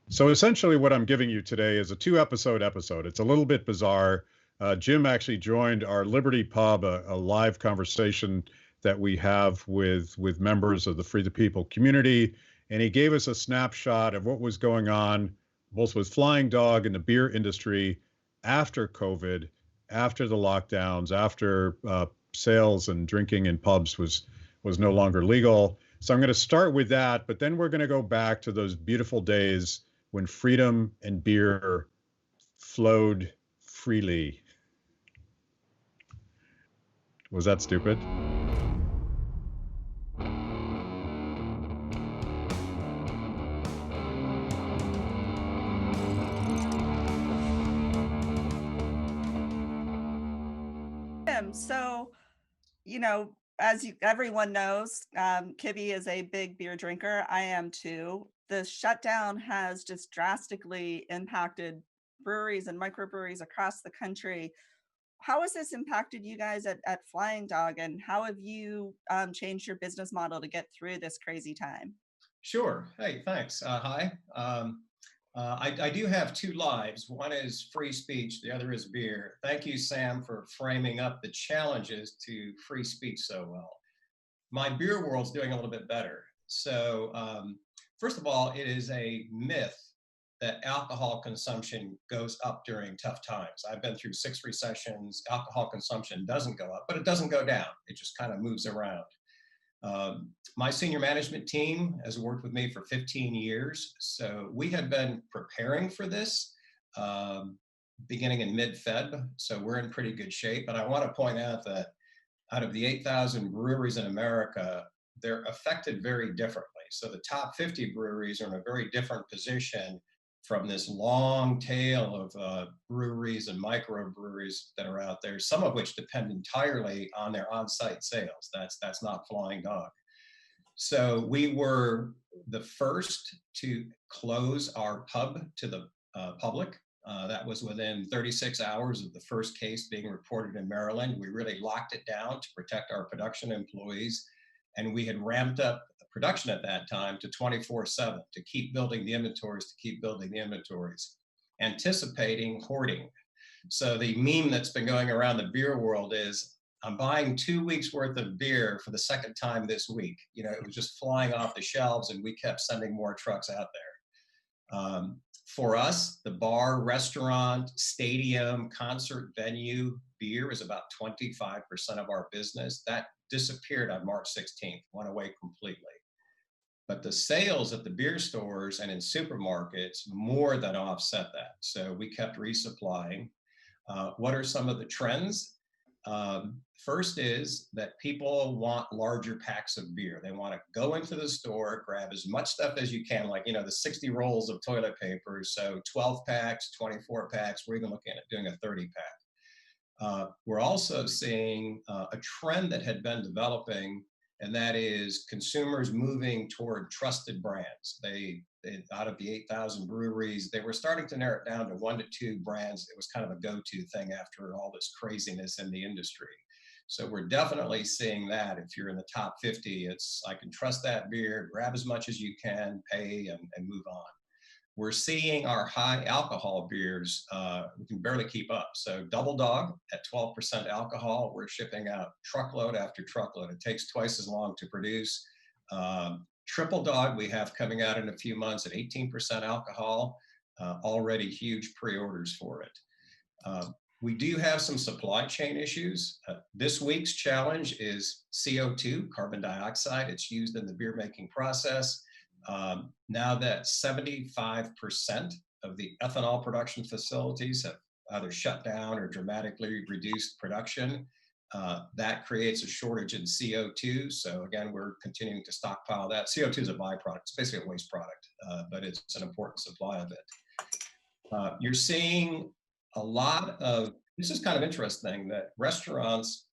So essentially, what I'm giving you today is a two episode. It's a little bit bizarre. Jim actually joined our Liberty Pub, a live conversation that we have with members of the Free the People community, and he gave us a snapshot of what was going on, both with Flying Dog and the beer industry after COVID, after the lockdowns, after sales and drinking in pubs was no longer legal. So I'm going to start with that, but then we're going to go back to those beautiful days when freedom and beer flowed freely. Was that stupid? So, as everyone knows, Kibbe is a big beer drinker. I am too. The shutdown has just drastically impacted breweries and microbreweries across the country. How has this impacted you guys at Flying Dog, and how have you changed your business model to get through this crazy time? Sure. Hey, thanks. Hi. I do have two lives. One is free speech, the other is beer. Thank you, Sam, for framing up the challenges to free speech so well. My beer world's doing a little bit better. So, first of all, it is a myth that alcohol consumption goes up during tough times. I've been through 6 recessions. Alcohol consumption doesn't go up, but it doesn't go down. It just kind of moves around. My senior management team has worked with me for 15 years. So we had been preparing for this beginning in mid-Feb. So we're in pretty good shape. But I want to point out that out of the 8,000 breweries in America, they're affected very differently. So the top 50 breweries are in a very different position from this long tail of breweries and microbreweries that are out there, some of which depend entirely on their on-site sales. That's not Flying Dog. So we were the first to close our pub to the public. That was within 36 hours of the first case being reported in Maryland. We really locked it down to protect our production employees. And we had ramped up production at that time to 24/7 to keep building the inventories, anticipating hoarding. So the meme that's been going around the beer world is, I'm buying 2 weeks worth of beer for the second time this week. It was just flying off the shelves and we kept sending more trucks out there. For us, the bar, restaurant, stadium, concert venue beer is about 25% of our business. That disappeared on March 16th, went away completely. But the sales at the beer stores and in supermarkets more than offset that. So we kept resupplying. What are some of the trends? First is that people want larger packs of beer. They want to go into the store, grab as much stuff as you can, like, the 60 rolls of toilet paper. So 12 packs, 24 packs, we're even looking at doing a 30 pack. We're also seeing a trend that had been developing, and that is consumers moving toward trusted brands. Out of the 8,000 breweries, they were starting to narrow it down to 1 to 2 brands. It was kind of a go-to thing after all this craziness in the industry. So we're definitely seeing that. If you're in the top 50, it's, I can trust that beer, grab as much as you can, pay, and move on. We're seeing our high alcohol beers, we can barely keep up. So Double Dog at 12% alcohol, we're shipping out truckload after truckload. It takes twice as long to produce. Triple Dog we have coming out in a few months at 18% alcohol, already huge pre-orders for it. We do have some supply chain issues. This week's challenge is CO2, carbon dioxide. It's used in the beer making process. Now that 75% of the ethanol production facilities have either shut down or dramatically reduced production, that creates a shortage in CO2. So again, we're continuing to stockpile that. CO2 is a byproduct. It's basically a waste product, but it's an important supply of it. You're seeing a lot of, this is kind of interesting, that restaurants,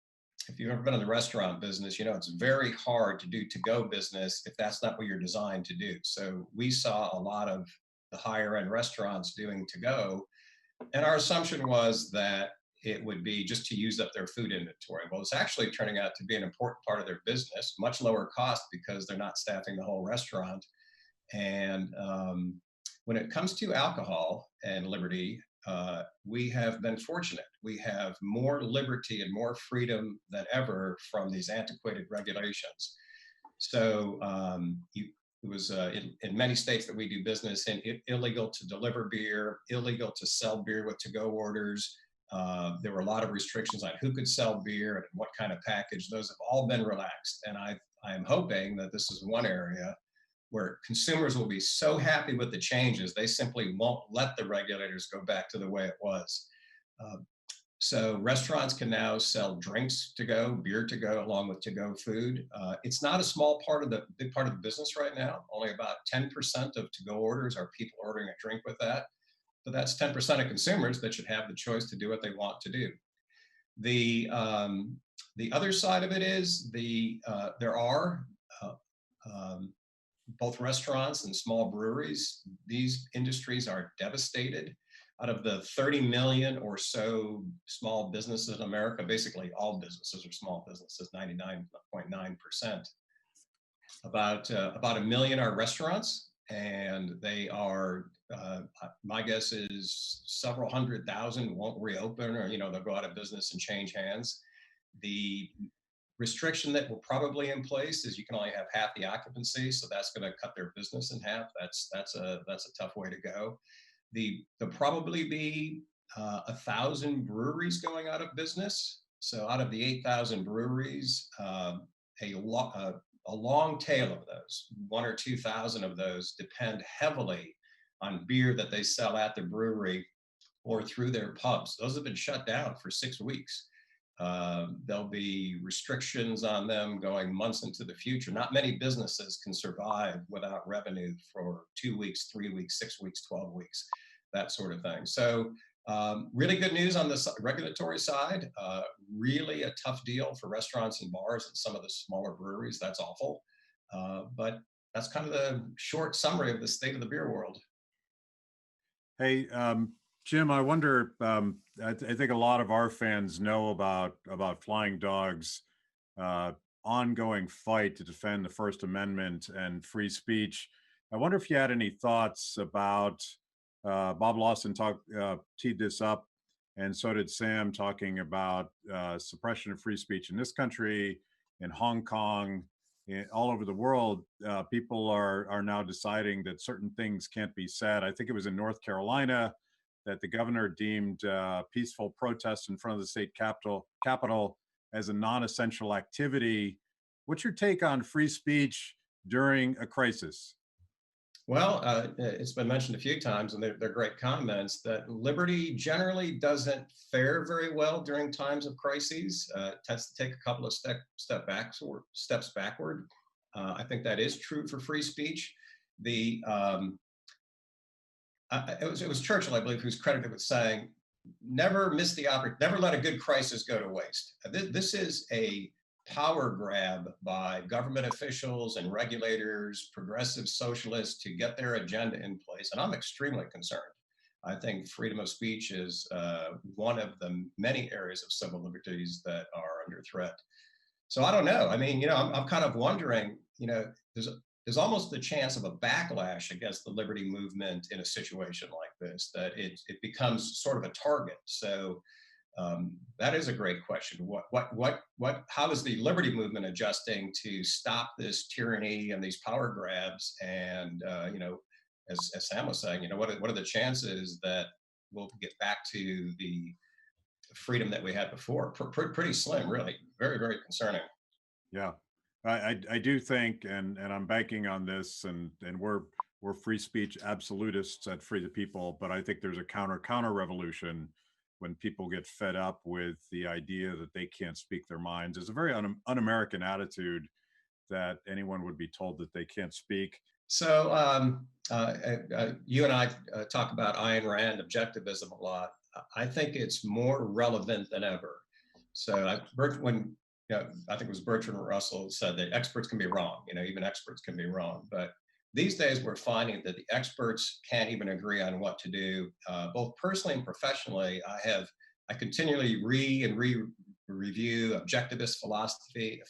if you've ever been in the restaurant business, it's very hard to do to-go business if that's not what you're designed to do. So we saw a lot of the higher end restaurants doing to-go, and our assumption was that it would be just to use up their food inventory. Well, it's actually turning out to be an important part of their business, much lower cost because they're not staffing the whole restaurant. And When it comes to alcohol and liberty, we have been fortunate. We have more liberty and more freedom than ever from these antiquated regulations. So it was in many states that we do business in, illegal to deliver beer, illegal to sell beer with to-go orders. There were a lot of restrictions on who could sell beer and what kind of package. Those have all been relaxed. And I am hoping that this is one area where consumers will be so happy with the changes, they simply won't let the regulators go back to the way it was. So restaurants can now sell drinks to go, beer to go, along with to-go food. It's not a small part of the big part of the business right now. Only about 10% of to-go orders are people ordering a drink with that. But that's 10% of consumers that should have the choice to do what they want to do. The other side of it is there are both restaurants and small breweries. These industries are devastated. Out of the 30 million or so small businesses in America, basically all businesses are small businesses, 99.9%. About a million are restaurants, and they are, my guess is several 100,000 won't reopen, or they'll go out of business and change hands. The restriction that will probably in place is you can only have half the occupancy, so that's going to cut their business in half. That's a tough way to go. There'll probably be 1,000 breweries going out of business. So out of the 8,000 breweries, a long tail of those, 1,000 or 2,000 of those, depend heavily on beer that they sell at the brewery or through their pubs. Those have been shut down for 6 weeks. There'll be restrictions on them going months into the future. Not many businesses can survive without revenue for 2 weeks, 3 weeks, 6 weeks, 12 weeks, that sort of thing. So really good news on the regulatory side. Really a tough deal for restaurants and bars and some of the smaller breweries. That's awful. But that's kind of the short summary of the state of the beer world. Hey, Jim, I wonder, I think a lot of our fans know about Flying Dog's ongoing fight to defend the First Amendment and free speech. I wonder if you had any thoughts about, Bob Lawson teed this up, and so did Sam, talking about suppression of free speech in this country, in Hong Kong, all over the world. People are now deciding that certain things can't be said. I think it was in North Carolina that the governor deemed peaceful protests in front of the state capitol as a non-essential activity. What's your take on free speech during a crisis? Well, it's been mentioned a few times, and they're great comments, that liberty generally doesn't fare very well during times of crises. It tends to take a couple of steps backward. I think that is true for free speech. It was Churchill, I believe, who's credited with saying, never miss the opportunity, never let a good crisis go to waste. This is a power grab by government officials and regulators, progressive socialists, to get their agenda in place. And I'm extremely concerned. I think freedom of speech is one of the many areas of civil liberties that are under threat. So I don't know. I mean, I'm kind of wondering, there's almost the chance of a backlash against the liberty movement in a situation like this, that it becomes sort of a target. So that is a great question. How is the liberty movement adjusting to stop this tyranny and these power grabs? And as Sam was saying, what are the chances that we'll get back to the freedom that we had before? Pretty slim, really. Very, very concerning. Yeah. I do think, and I'm banking on this, and we're free speech absolutists at Free the People, but I think there's a counter revolution when people get fed up with the idea that they can't speak their minds. It's a very un-American attitude that anyone would be told that they can't speak. So you and I talk about Ayn Rand objectivism a lot. I think it's more relevant than ever. So I think it was Bertrand Russell said that experts can be wrong. Even experts can be wrong. But these days we're finding that the experts can't even agree on what to do. Both personally and professionally, I continually review objectivist philosophy,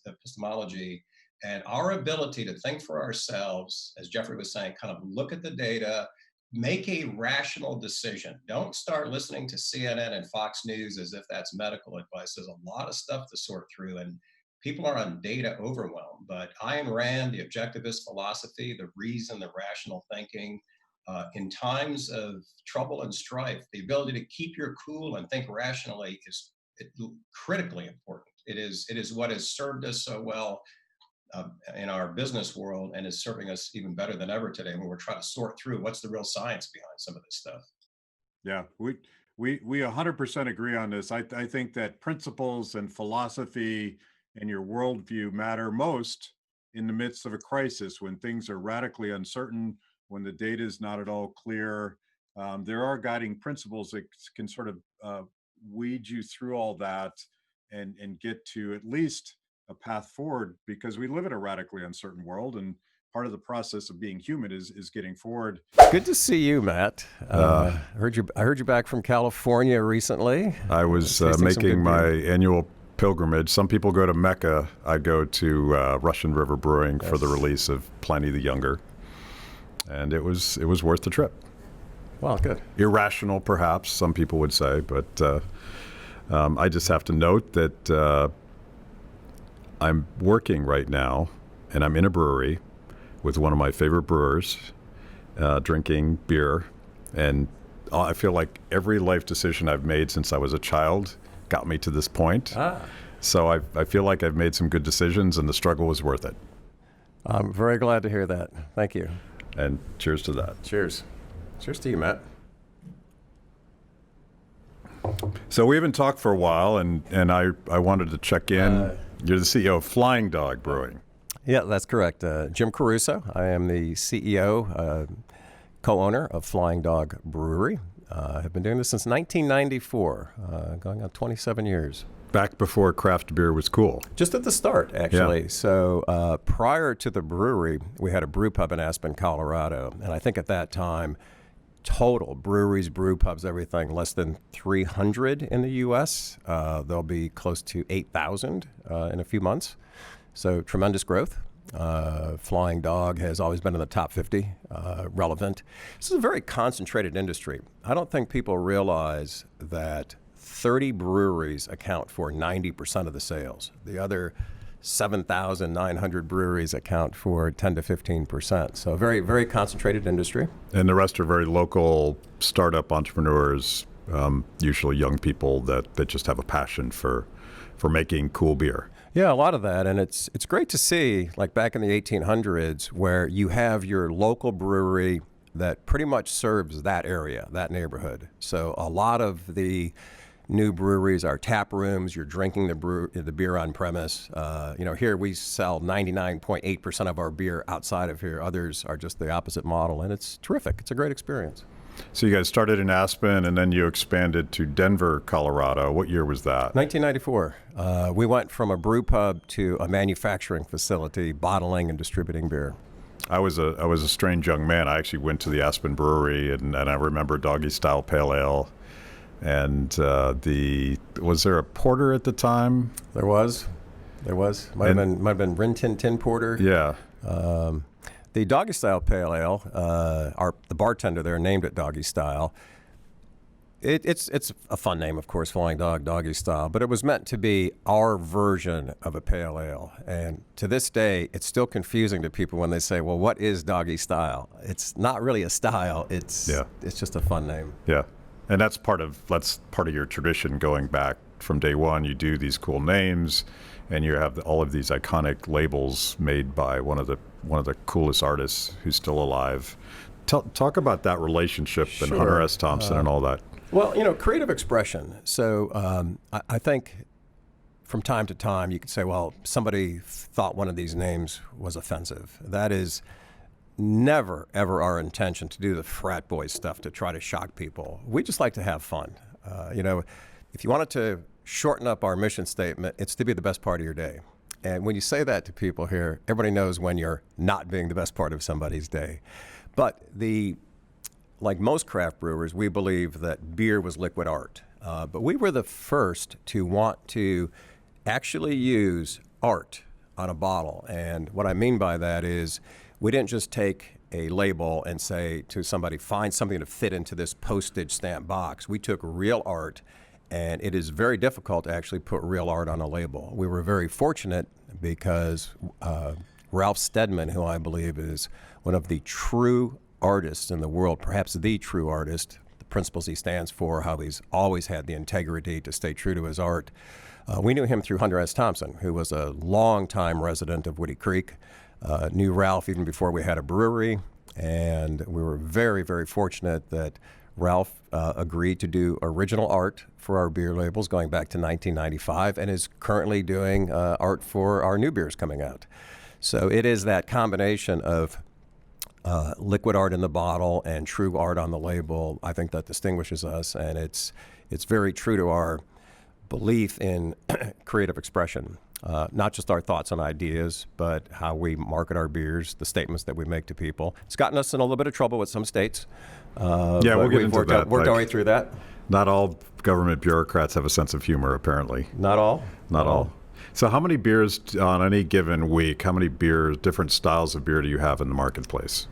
epistemology, And our ability to think for ourselves, as Jeffrey was saying, kind of look at the data, make a rational decision. Don't start listening to CNN and Fox News as if that's medical advice. There's a lot of stuff to sort through, and people are on data overwhelm. But Ayn Rand, the objectivist philosophy, the reason, the rational thinking, in times of trouble and strife, the ability to keep your cool and think rationally is critically important. It is what has served us so well in our business world, and is serving us even better than ever today when we're trying to sort through what's the real science behind some of this stuff. Yeah, we 100% agree on this. I think that principles and philosophy and your worldview matter most in the midst of a crisis, when things are radically uncertain, when the data is not at all clear. There are guiding principles that can sort of weed you through all that and get to at least a path forward, because we live in a radically uncertain world, and part of the process of being human is getting forward. Good to see you, Matt. I heard you back from California recently. I was making my annual pilgrimage. Some people go to Mecca. I go to Russian River Brewing for the release of Pliny the Younger, and it was worth the trip. Well, good. Irrational, perhaps some people would say, but I just have to note that I'm working right now, and I'm in a brewery with one of my favorite brewers, drinking beer, and I feel like every life decision I've made since I was a child got me to this point. So I feel like I've made some good decisions, and the struggle was worth it. I'm very glad to hear that. Thank you. And cheers to that. Cheers. Cheers to you, Matt. So we haven't talked for a while, and I wanted to check in. You're the CEO of Flying Dog Brewing. Yeah, that's correct. Jim Caruso. I am the CEO, co-owner of Flying Dog Brewery. I've been doing this since 1994, going on 27 years. Back before craft beer was cool. Just at the start, actually. Yeah. So prior to the brewery, we had a brew pub in Aspen, Colorado. And I think at that time, total breweries, brew pubs, everything, less than 300 in the U.S. There'll be close to 8,000 in a few months. So tremendous growth. Flying Dog has always been in the top 50, relevant. This is a very concentrated industry. I don't think people realize that 30 breweries account for 90% of the sales. The other 7,900 breweries account for 10 to 15%. So very, very concentrated industry. And the rest are very local startup entrepreneurs, usually young people that just have a passion for making cool beer. Yeah, a lot of that. And it's great to see, like back in the 1800s, where you have your local brewery that pretty much serves that area, that neighborhood. So a lot of the new breweries are tap rooms. You're drinking the beer on premise. Here we sell 99.8% of our beer outside of here. Others are just the opposite model, and it's terrific. It's a great experience. So you guys started in Aspen, and then you expanded to Denver, Colorado. What year was that? 1994. We went from a brew pub to a manufacturing facility, bottling and distributing beer. I was a strange young man. I actually went to the Aspen Brewery, and I remember Doggy Style Pale Ale. And was there a porter at the time? There was. Might have been Rin Tin Tin Porter. Yeah. The Doggy Style Pale Ale, the bartender there named it Doggy Style. It's a fun name, of course, Flying Dog, Doggy Style, but it was meant to be our version of a pale ale. And to this day, it's still confusing to people when they say, well, what is Doggy Style? It's not really a style. It's just a fun name. Yeah. And that's part of your tradition going back from day one. You do these cool names, and you have all of these iconic labels made by one of the coolest artists who's still alive. Talk about that relationship and Hunter S. Thompson and all that. Well, creative expression. So I think from time to time you could say, well, somebody thought one of these names was offensive. That is never, ever our intention to do the frat boy stuff to try to shock people. We just like to have fun. If you wanted to shorten up our mission statement, it's to be the best part of your day. And when you say that to people here, everybody knows when you're not being the best part of somebody's day. But like most craft brewers, we believe that beer was liquid art. But we were the first to want to actually use art on a bottle. And what I mean by that is we didn't just take a label and say to somebody, find something to fit into this postage stamp box. We took real art, and it is very difficult to actually put real art on a label. We were very fortunate because Ralph Steadman, who I believe is one of the true artists in the world, perhaps the true artist, the principles he stands for, how he's always had the integrity to stay true to his art. We knew him through Hunter S. Thompson, who was a longtime resident of Woody Creek. Knew Ralph even before we had a brewery, and we were very, very fortunate that Ralph agreed to do original art for our beer labels going back to 1995 and is currently doing art for our new beers coming out. So it is that combination of liquid art in the bottle and true art on the label, I think, that distinguishes us, and it's very true to our belief in creative expression. Not just our thoughts and ideas, but how we market our beers, the statements that we make to people. It's gotten us in a little bit of trouble with some states. Yeah, we'll get into that. Worked our way through that. Not all government bureaucrats have a sense of humor, apparently. Not all. Not all. So how many beers on any given week, how many beers, different styles of beer do you have in the marketplace?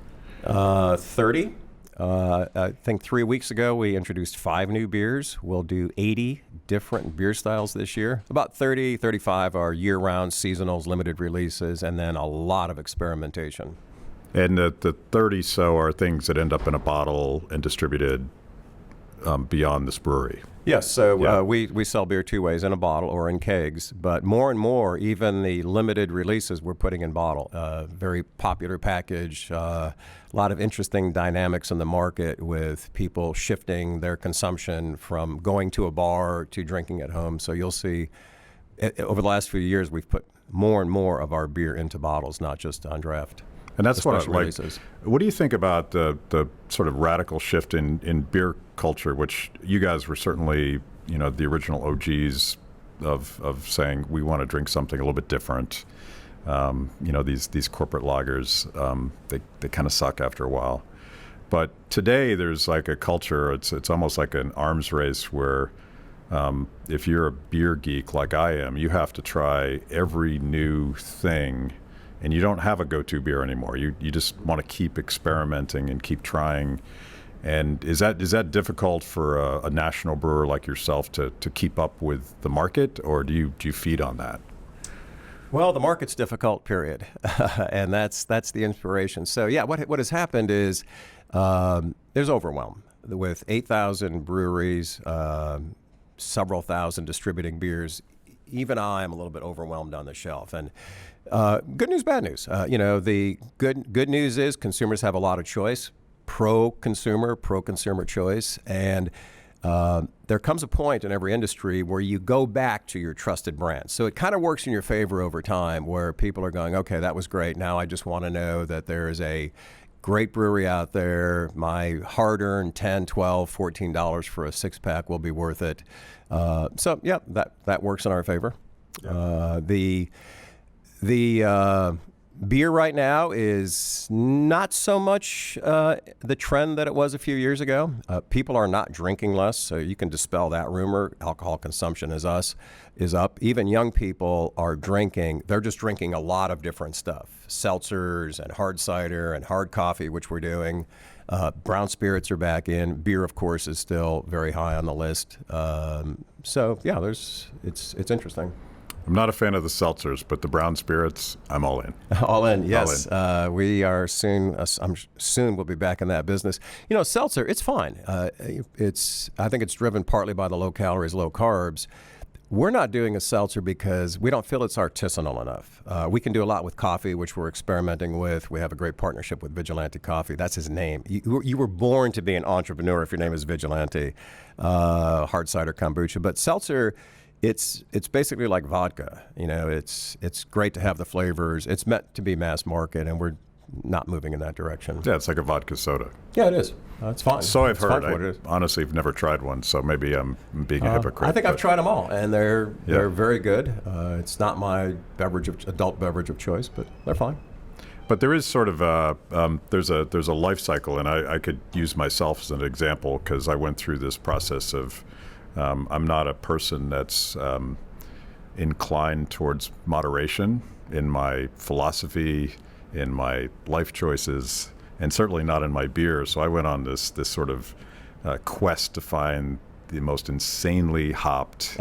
30. I think 3 weeks ago we introduced 5 new beers. We'll do 80 different beer styles this year. About 30, 35 are year-round seasonals, limited releases, and then a lot of experimentation. And the 30 so are things that end up in a bottle and distributed beyond this brewery. Yes, so we sell beer 2 ways, in a bottle or in kegs, but more and more, even the limited releases we're putting in bottle. Very popular package, a lot of interesting dynamics in the market with people shifting their consumption from going to a bar to drinking at home. So you'll see, over the last few years, we've put more and more of our beer into bottles, not just on draft. And that's what I like. What do you think about the sort of radical shift in beer culture, which you guys were certainly, the original OGs of saying we want to drink something a little bit different. These corporate lagers, they kind of suck after a while. But today there's like a culture. It's almost like an arms race where if you're a beer geek like I am, you have to try every new thing. And you don't have a go-to beer anymore. You just want to keep experimenting and keep trying. And is that difficult for a national brewer like yourself to keep up with the market, or do you feed on that? Well, the market's difficult, period, and that's the inspiration. So yeah, what has happened is there's overwhelm with 8,000 breweries, several thousand distributing beers. Even I am a little bit overwhelmed on the shelf, and. Good news, bad news. The good news is consumers have a lot of choice, pro-consumer choice, and there comes a point in every industry where you go back to your trusted brand. So it kind of works in your favor over time where people are going, okay, that was great. Now I just want to know that there is a great brewery out there. My hard-earned $10, $12, $14 for a six-pack will be worth it. So yeah, that works in our favor. Yeah. The beer right now is not so much the trend that it was a few years ago. People are not drinking less, so you can dispel that rumor. Alcohol consumption is up. Even young people are drinking. They're just drinking a lot of different stuff. Seltzers and hard cider and hard coffee, which we're doing. Brown spirits are back in. Beer, of course, is still very high on the list. So yeah, it's interesting. I'm not a fan of the seltzers, but the brown spirits, I'm all in. All in, yes. All in. We are soon. Soon we'll be back in that business. Seltzer, it's fine. I think it's driven partly by the low calories, low carbs. We're not doing a seltzer because we don't feel it's artisanal enough. We can do a lot with coffee, which we're experimenting with. We have a great partnership with Vigilante Coffee. That's his name. You were born to be an entrepreneur if your name is Vigilante. Hard cider kombucha, but seltzer. It's basically like vodka. It's great to have the flavors. It's meant to be mass market, and we're not moving in that direction. Yeah, it's like a vodka soda. Yeah, it is. It's fine. So I've heard. I honestly have never tried one, so maybe I'm being a hypocrite. I think I've tried them all, and they're very good. It's not my adult beverage of choice, but they're fine. But there is sort of there's a life cycle, and I could use myself as an example because I went through this process of. I'm not a person that's inclined towards moderation in my philosophy, in my life choices, and certainly not in my beer. So I went on this sort of quest to find the most insanely hopped,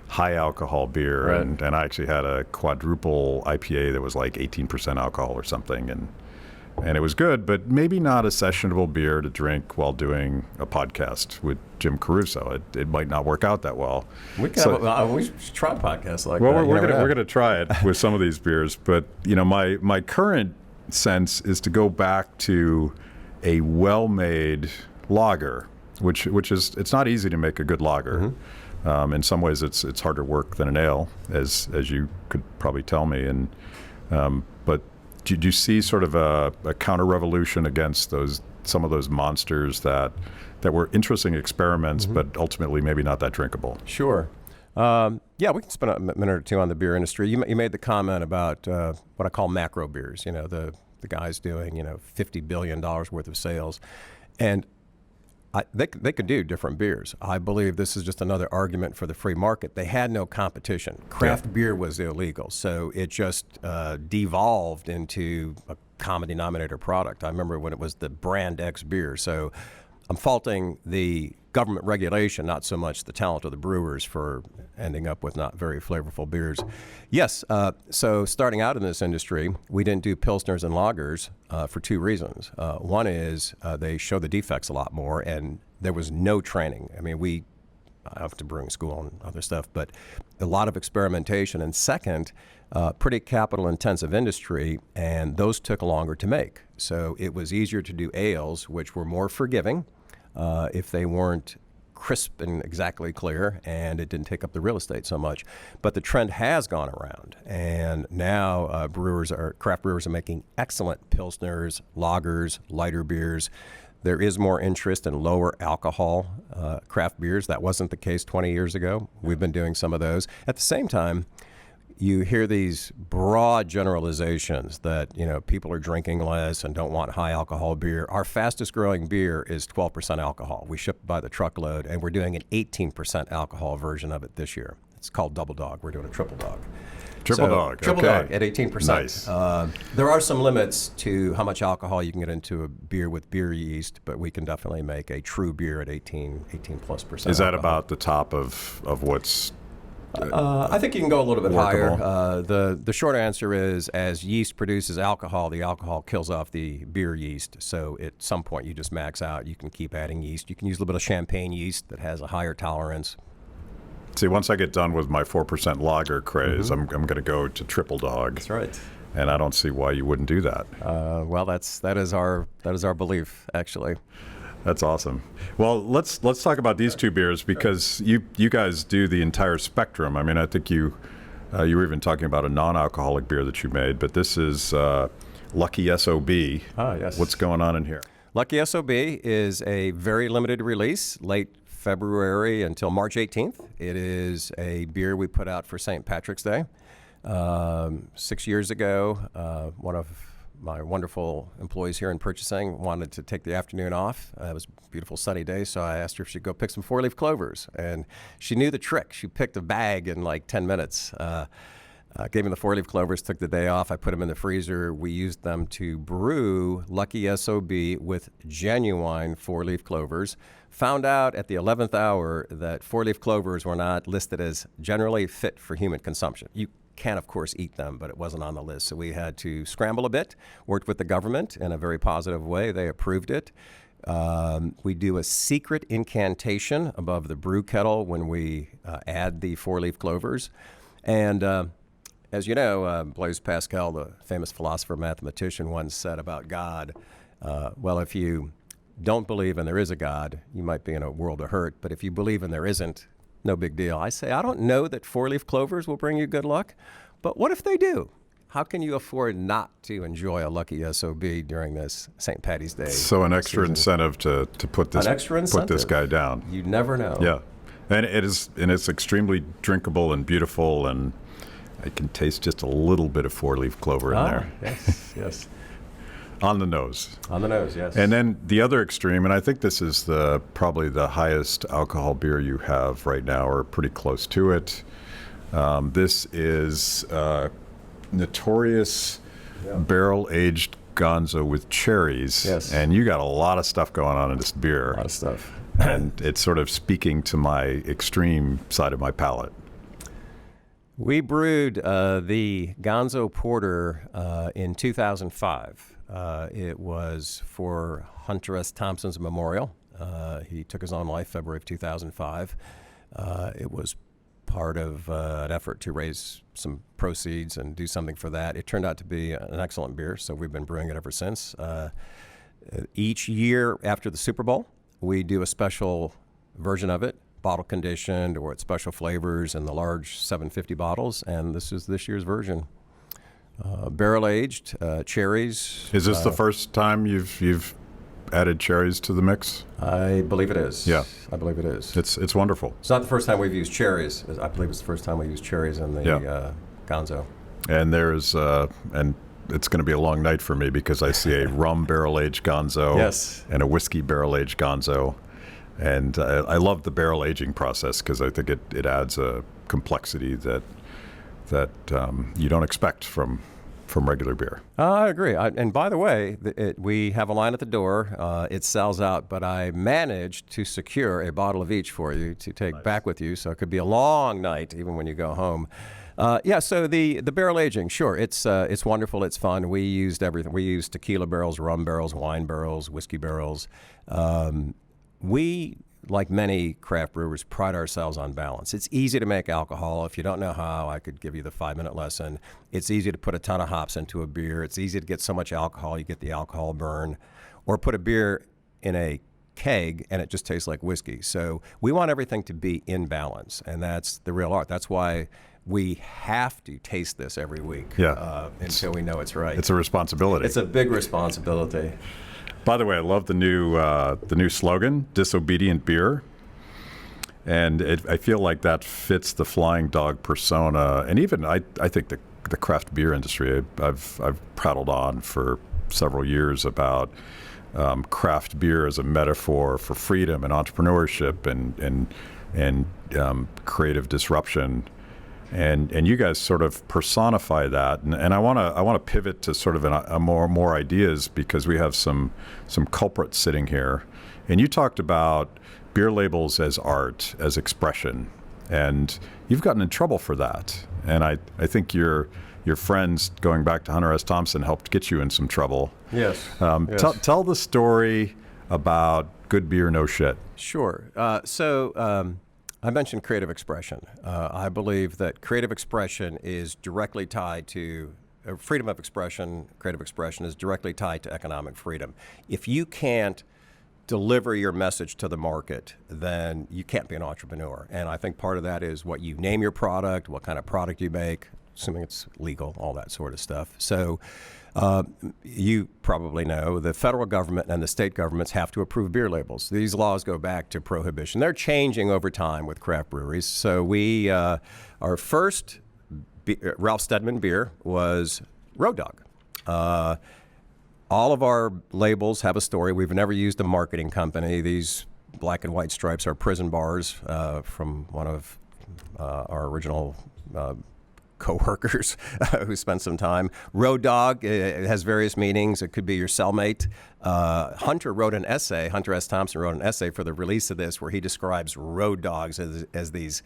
high alcohol beer. Right. And I actually had a quadruple IPA that was like 18% alcohol or something. And it was good, but maybe not a sessionable beer to drink while doing a podcast with Jim Caruso. It might not work out that well. We should try podcasts like well, that. we're gonna try it with some of these beers, but my current sense is to go back to a well-made lager, which is, it's not easy to make a good lager. Mm-hmm. In some ways, it's harder work than an ale, as you could probably tell me. And but do you see sort of a counter-revolution against some of those monsters that were interesting experiments, mm-hmm. but ultimately maybe not that drinkable? Sure. Yeah, we can spend a minute or two on the beer industry. You made the comment about what I call macro beers. The guys doing $50 billion worth of sales, and they could do different beers. I believe this is just another argument for the free market. They had no competition. Craft beer was illegal, so it just devolved into a common denominator product. I remember when it was the brand X beer. So I'm faulting the government regulation, not so much the talent of the brewers for ending up with not very flavorful beers. Yes, so starting out in this industry, we didn't do Pilsners and lagers for two reasons. One is they show the defects a lot more, and there was no training. I mean, I went to brewing school and other stuff, but a lot of experimentation. And second, pretty capital-intensive industry, and those took longer to make. So it was easier to do ales, which were more forgiving, if they weren't crisp and exactly clear, and it didn't take up the real estate so much. But the trend has gone around, and now craft brewers are making excellent pilsners, lagers, lighter beers. There is more interest in lower alcohol craft beers. That wasn't the case 20 years ago. We've been doing some of those. At the same time, you hear these broad generalizations that, people are drinking less and don't want high alcohol beer. Our fastest growing beer is 12% alcohol. We ship by the truckload, and we're doing an 18% alcohol version of it this year. It's called Double Dog. We're doing a Triple Dog. Triple Dog at 18%. Nice. There are some limits to how much alcohol you can get into a beer with beer yeast, but we can definitely make a true beer at 18 plus percent. Is that about the top of what's... I think you can go a little bit workable. higher. The short answer is, as yeast produces alcohol, the alcohol kills off the beer yeast. So at some point you just max out. You can keep adding yeast. You can use a little bit of champagne yeast that has a higher tolerance. See, once I get done with my 4% lager craze, mm-hmm. I'm going to go to Triple Dog. That's right. And I don't see why you wouldn't do that. Well, that is our belief, actually. That's awesome. Well, let's talk about these two beers, because you guys do the entire spectrum. I mean, I think you were even talking about a non-alcoholic beer that you made, but this is Lucky SOB. Ah, yes. What's going on in here? Lucky SOB is a very limited release, late February until March 18th. It is a beer we put out for St. Patrick's Day. 6 years ago, one of my wonderful employees here in purchasing wanted to take the afternoon off. It was a beautiful sunny day, so I asked her if she'd go pick some four-leaf clovers. And she knew the trick. She picked a bag in like 10 minutes. Gave me the four-leaf clovers, took the day off. I put them in the freezer. We used them to brew Lucky SOB with genuine four-leaf clovers. Found out at the 11th hour that four-leaf clovers were not listed as generally fit for human consumption. You can, of course, eat them, but it wasn't on the list. So we had to scramble a bit, worked with the government in a very positive way. They approved it. We do a secret incantation above the brew kettle when we add the four-leaf clovers. And as you know, Blaise Pascal, the famous philosopher mathematician, once said about God, well, if you don't believe in there is a God, you might be in a world of hurt. But if you believe in there isn't, no big deal. I say, I don't know that four-leaf clovers will bring you good luck, but what if they do? How can you afford not to enjoy a Lucky SOB during this St. Patty's Day? So an extra incentive to put this guy down. You never know. Yeah, and it's extremely drinkable and beautiful, and I can taste just a little bit of four-leaf clover in there. Yes, yes. On the nose. On the nose, yes. And then the other extreme, and I think this is probably the highest alcohol beer you have right now, or pretty close to it. This is notorious barrel-aged Gonzo with cherries. Yes. And you got a lot of stuff going on in this beer. A lot of stuff. And it's sort of speaking to my extreme side of my palate. We brewed the Gonzo Porter in 2005. It was for Hunter S. Thompson's memorial. He took his own life February of 2005. It was part of an effort to raise some proceeds and do something for that. It turned out to be an excellent beer, so we've been brewing it ever since. Each year after the Super Bowl, we do a special version of it, bottle conditioned or with special flavors in the large 750 bottles, and this is this year's version. Barrel aged, cherries. Is this the first time you've added cherries to the mix? I believe it is. Yeah. I believe it is. It's wonderful. It's not the first time we've used cherries. I believe it's the first time we used cherries in the Gonzo. And there's and it's going to be a long night for me because I see a rum barrel-aged Gonzo Yes. and a whiskey barrel-aged Gonzo. And I love the barrel aging process because I think it adds a complexity that you don't expect from regular beer. I agree. And by the way, we have a line at the door. It sells out, but I managed to secure a bottle of each for you to take back with you. So it could be a long night even when you go home. So the barrel aging, sure, it's wonderful. It's fun. We used everything. We used tequila barrels, rum barrels, wine barrels, whiskey barrels. We, like many craft brewers, pride ourselves on balance. It's easy to make alcohol. If you don't know how, I could give you the 5-minute lesson. It's easy to put a ton of hops into a beer. It's easy to get so much alcohol, you get the alcohol burn. Or put a beer in a keg and it just tastes like whiskey. So we want everything to be in balance, and that's the real art. That's why we have to taste this every week until we know it's right. It's a responsibility. It's a big responsibility. By the way, I love the new slogan, "Disobedient Beer," and I feel like that fits the flying dog persona. And even I think the craft beer industry. I've prattled on for several years about craft beer as a metaphor for freedom and entrepreneurship and creative disruption. And you guys sort of personify that, and I want to pivot to sort of a more ideas because we have some culprits sitting here, and you talked about beer labels as art, as expression, and you've gotten in trouble for that, and I think your friends going back to Hunter S. Thompson helped get you in some trouble. Yes. Yes. Tell the story about good beer, no shit. Sure. I mentioned creative expression. I believe that creative expression is directly tied to freedom of expression. Creative expression is directly tied to economic freedom. If you can't deliver your message to the market, then you can't be an entrepreneur. And I think part of that is what you name your product, what kind of product you make, assuming it's legal, all that sort of stuff. So you probably know the federal government and the state governments have to approve beer labels. These laws go back to Prohibition. They're changing over time with craft breweries. So our first Ralph Steadman beer was Road Dog. All of our labels have a story. We've never used a marketing company. These black and white stripes are prison bars from one of our original co-workers who spent some time. Road Dog, it has various meanings. It could be your cellmate. Hunter S. Thompson wrote an essay for the release of this where he describes road dogs as these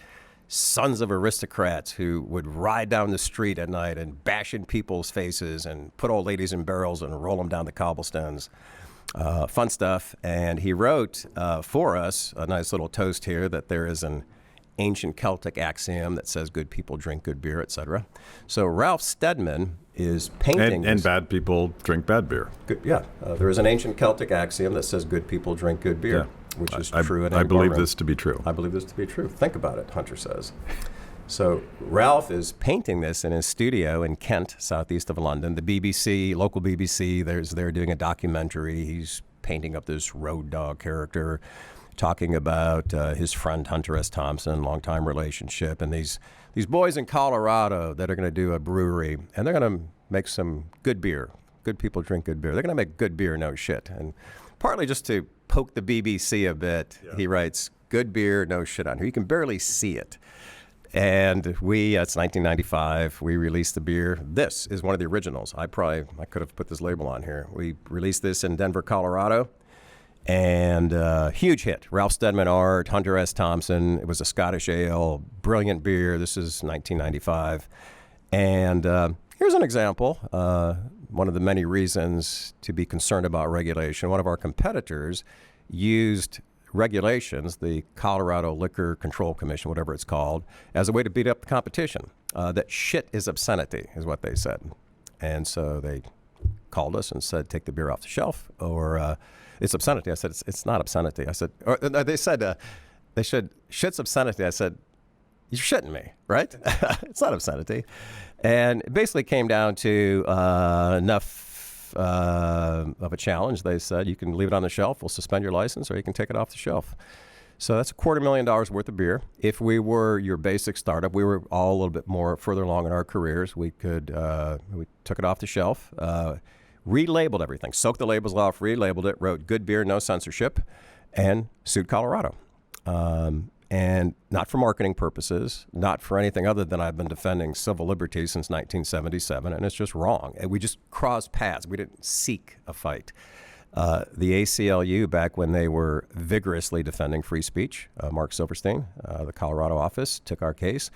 sons of aristocrats who would ride down the street at night and bash in people's faces and put old ladies in barrels and roll them down the cobblestones. Fun stuff. And he wrote for us a nice little toast here that there is an ancient Celtic axiom that says good people drink good beer, etc. So Ralph Steadman is painting and bad people drink bad beer. There is an ancient Celtic axiom that says good people drink good beer, which is true. I believe this to be true. I believe this to be true. Think about it, Hunter says. So Ralph is painting this in his studio in Kent, southeast of London. The BBC, local BBC, they're doing a documentary. He's painting up this road dog character, talking about his friend Hunter S. Thompson, longtime relationship, and these boys in Colorado that are going to do a brewery, and they're going to make some good beer. Good people drink good beer. They're going to make good beer, no shit. And partly just to poke the BBC a bit, he writes, good beer, no shit on here. You can barely see it. And it's 1995. We released the beer. This is one of the originals. I could have put this label on here. We released this in Denver, Colorado. And huge hit. Ralph Steadman Art, Hunter S. Thompson. It was a Scottish ale, brilliant beer. This is 1995. And here's an example. One of the many reasons to be concerned about regulation. One of our competitors used regulations, the Colorado Liquor Control Commission, whatever it's called, as a way to beat up the competition. That shit is obscenity, is what they said. And so they called us and said, take the beer off the shelf, or it's obscenity. I said, it's not obscenity. I said, or they said, shit's obscenity. I said, you're shitting me, right? It's not obscenity. And it basically came down to enough of a challenge. They said, you can leave it on the shelf, we'll suspend your license, or you can take it off the shelf. So that's $250,000 worth of beer. If we were your basic startup, we were all a little bit more further along in our careers. We took it off the shelf, relabeled everything, soaked the labels off, relabeled it, wrote good beer, no censorship, and sued Colorado. And not for marketing purposes, not for anything other than I've been defending civil liberties since 1977, and it's just wrong. And we just crossed paths. We didn't seek a fight. The ACLU, back when they were vigorously defending free speech, Mark Silverstein, the Colorado office, took our case.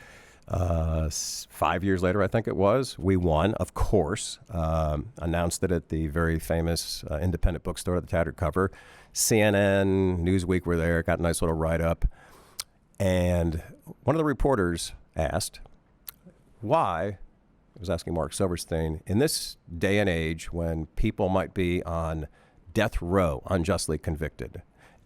5 years later, I think it was, we won, of course, announced it at the very famous independent bookstore, the Tattered Cover. CNN, Newsweek were there, got a nice little write-up. And one of the reporters asked why, I was asking Mark Silverstein, in this day and age when people might be on death row, unjustly convicted,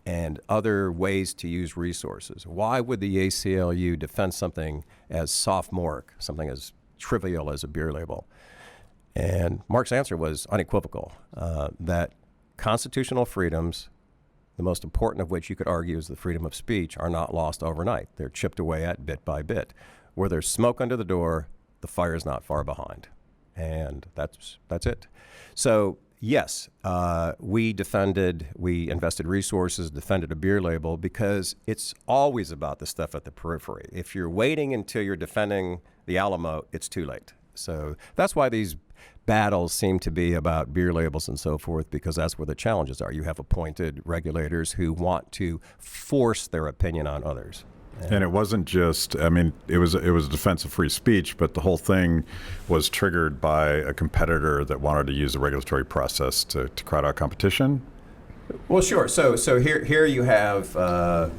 and other ways to use resources, why would the ACLU defend something as sophomoric, something as trivial as a beer label? And Mark's answer was unequivocal, that constitutional freedoms, the most important of which you could argue is the freedom of speech, are not lost overnight. They're chipped away at bit by bit. Where there's smoke under the door, the fire is not far behind. And that's it. So yes, we invested resources, defended a beer label, because it's always about the stuff at the periphery. If you're waiting until you're defending the Alamo, it's too late. So that's why these battles seem to be about beer labels and so forth, because that's where the challenges are. You have appointed regulators who want to force their opinion on others. And it wasn't just, I mean, it was a defense of free speech, but the whole thing was triggered by a competitor that wanted to use the regulatory process to crowd out competition. Well, sure. So here you have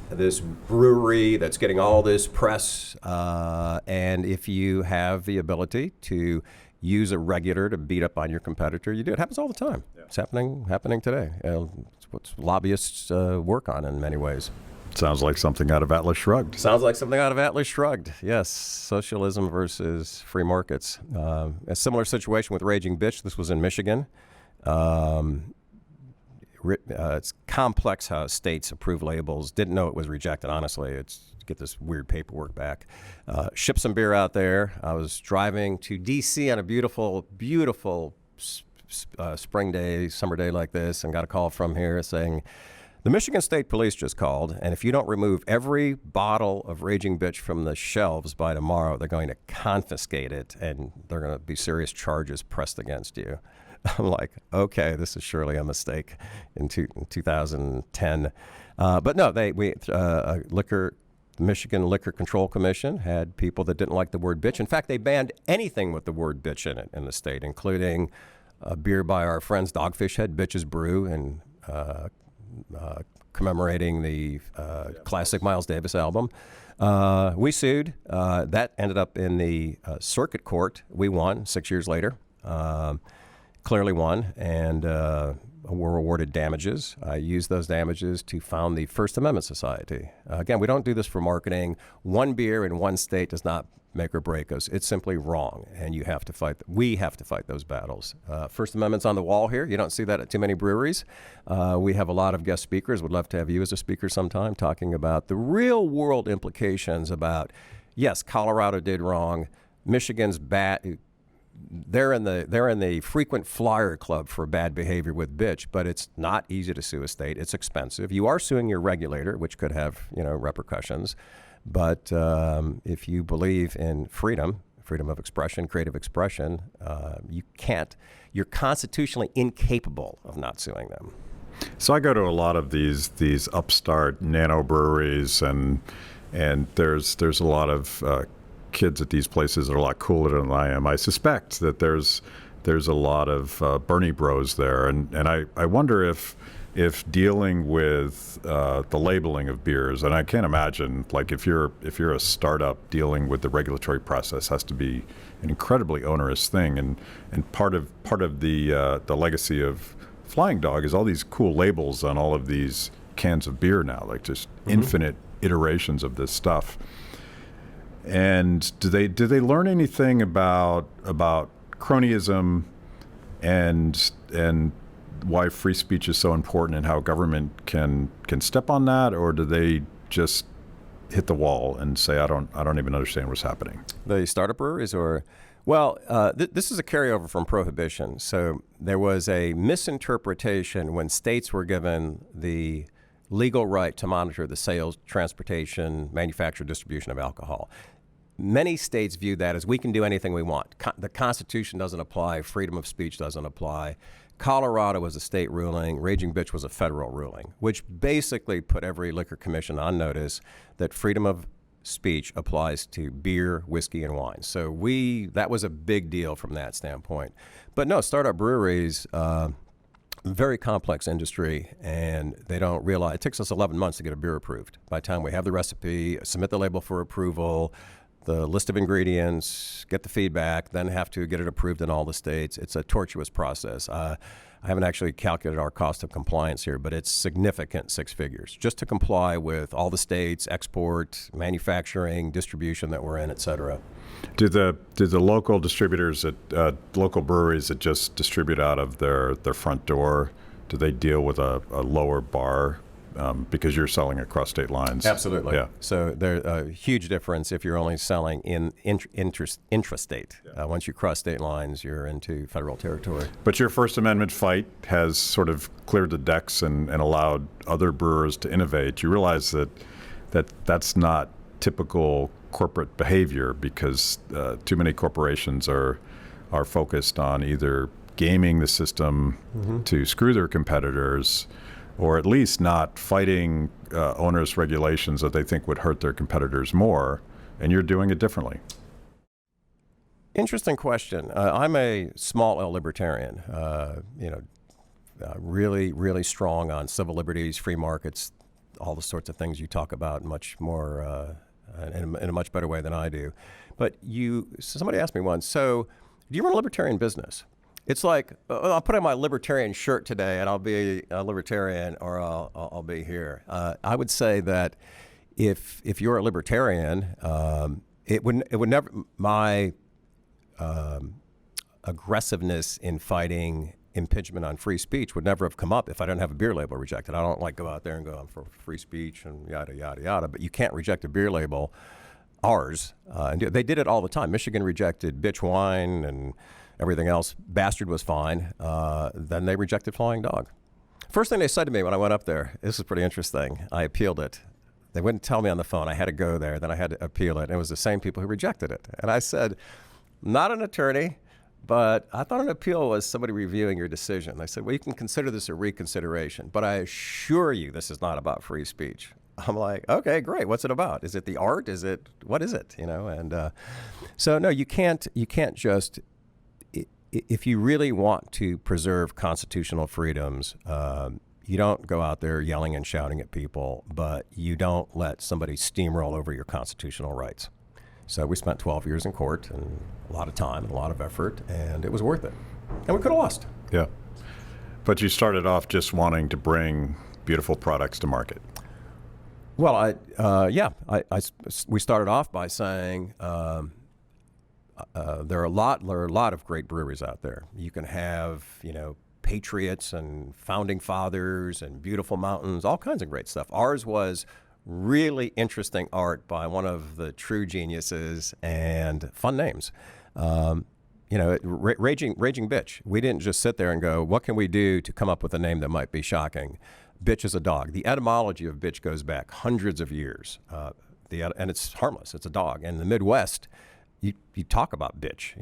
this brewery that's getting all this press, and if you have the ability to use a regulator to beat up on your competitor, you do. It happens all the time. Yeah. It's happening today. It's what lobbyists work on in many ways. Sounds like something out of Atlas Shrugged. Sounds like something out of Atlas Shrugged. Yes, socialism versus free markets. A similar situation with Raging Bitch. This was in Michigan. It's complex how states approve labels. Didn't know it was rejected, honestly. It's get this weird paperwork back. Ship some beer out there. I was driving to D.C. on a beautiful, beautiful spring day, summer day like this, and got a call from here saying, the Michigan State Police just called, and if you don't remove every bottle of Raging Bitch from the shelves by tomorrow, they're going to confiscate it, and they're going to be serious charges pressed against you. I'm like, okay, this is surely a mistake in 2010. But no, the Michigan Liquor Control Commission had people that didn't like the word bitch. In fact, they banned anything with the word bitch in it in the state, including a beer by our friends Dogfish Head, Bitches Brew, and commemorating the classic Miles Davis album. We sued. That ended up in the circuit court. We won 6 years later. Clearly won, and were awarded damages. I used those damages to found the First Amendment Society. Again, we don't do this for marketing. One beer in one state does not make or break us. It's simply wrong, and you have to fight. We have to fight those battles. First Amendment's on the wall here. You don't see that at too many breweries. We have a lot of guest speakers. Would love to have you as a speaker sometime, talking about the real world implications about, yes, Colorado did wrong. Michigan's bad. They're in the frequent flyer club for bad behavior with bitch, but it's not easy to sue a state. It's expensive. You are suing your regulator, which could have repercussions. But if you believe in freedom of expression, creative expression, you're constitutionally incapable of not suing them. So I go to a lot of these upstart nano breweries, and there's a lot of kids at these places that are a lot cooler than I am. I suspect that there's a lot of Bernie bros there, and I wonder if dealing with the labeling of beers, and I can't imagine, like, if you're a startup, dealing with the regulatory process has to be an incredibly onerous thing, and part of the legacy of Flying Dog is all these cool labels on all of these cans of beer now, like just infinite iterations of this stuff. And do they learn anything about cronyism and why free speech is so important and how government can step on that, or do they just hit the wall and say, I don't even understand what's happening? The startup breweries, or well, this is a carryover from Prohibition. So there was a misinterpretation when states were given the legal right to monitor the sales, transportation, manufacture, distribution of alcohol. Many states view that as we can do anything we want. The Constitution doesn't apply. Freedom of speech doesn't apply. Colorado was a state ruling. Raging Bitch was a federal ruling, which basically put every liquor commission on notice that freedom of speech applies to beer, whiskey, and wine. So that was a big deal from that standpoint. But no, startup breweries, very complex industry, and they don't realize it takes us 11 months to get a beer approved. By the time we have the recipe, submit the label for approval, the list of ingredients, get the feedback, then have to get it approved in all the states. It's a tortuous process. I haven't actually calculated our cost of compliance here, but it's significant, 6 figures, just to comply with all the states, export, manufacturing, distribution that we're in, et cetera. Do the local distributors at local breweries that just distribute out of their front door, do they deal with a lower bar? Because you're selling across state lines. Absolutely. Yeah. So there's a huge difference if you're only selling in intrastate. Yeah. Once you cross state lines, you're into federal territory. But your First Amendment fight has sort of cleared the decks and allowed other brewers to innovate. You realize that's not typical corporate behavior, because too many corporations are focused on either gaming the system to screw their competitors, or at least not fighting onerous regulations that they think would hurt their competitors more, and you're doing it differently. Interesting question. I'm a small L libertarian, really, really strong on civil liberties, free markets, all the sorts of things you talk about much more in a much better way than I do. But somebody asked me once, so do you run a libertarian business? It's like, I'll put on my libertarian shirt today and I'll be a libertarian, or I'll be here. I would say that if you're a libertarian, it would never, my aggressiveness in fighting impingement on free speech would never have come up if I didn't have a beer label rejected. I don't go out there and go, I'm for free speech and yada, yada, yada, but you can't reject a beer label, ours. And they did it all the time. Michigan rejected bitch wine and everything else. Bastard was fine. Then they rejected Flying Dog. First thing they said to me when I went up there, this is pretty interesting. I appealed it. They wouldn't tell me on the phone. I had to go there. Then I had to appeal it. And it was the same people who rejected it. And I said, not an attorney, but I thought an appeal was somebody reviewing your decision. They said, well, you can consider this a reconsideration, but I assure you this is not about free speech. I'm like, okay, great. What's it about? Is it the art? What is it? And so no, you can't just, if you really want to preserve constitutional freedoms, you don't go out there yelling and shouting at people, but you don't let somebody steamroll over your constitutional rights. So we spent 12 years in court and a lot of time and a lot of effort, and it was worth it. And we could have lost. Yeah. But you started off just wanting to bring beautiful products to market. Well, we started off by saying there are a lot of great breweries out there. You can have, patriots and founding fathers and beautiful mountains, all kinds of great stuff. Ours was really interesting art by one of the true geniuses and fun names. Raging Bitch. We didn't just sit there and go, what can we do to come up with a name that might be shocking? Bitch is a dog. The etymology of bitch goes back hundreds of years. and it's harmless. It's a dog. And in the Midwest, you talk about bitch.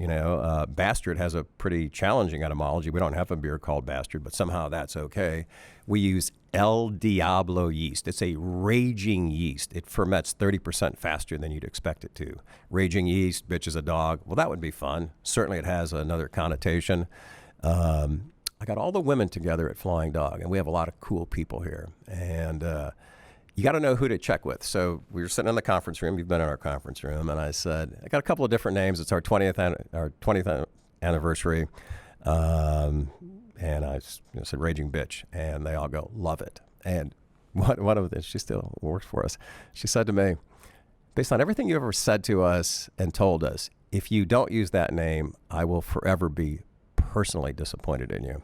Bastard has a pretty challenging etymology. We don't have a beer called Bastard, but somehow that's okay. We use El Diablo yeast. It's a raging yeast. It ferments 30% faster than you'd expect it to. Raging yeast, bitch is a dog. Well, that would be fun. Certainly it has another connotation. I got all the women together at Flying Dog, and we have a lot of cool people here. And you got to know who to check with. So we were sitting in the conference room. You've been in our conference room. And I said, I got a couple of different names. It's our 20th anniversary. And I said, Raging Bitch. And they all go, love it. And one of them, she still works for us. She said to me, based on everything you ever said to us and told us, if you don't use that name, I will forever be personally disappointed in you.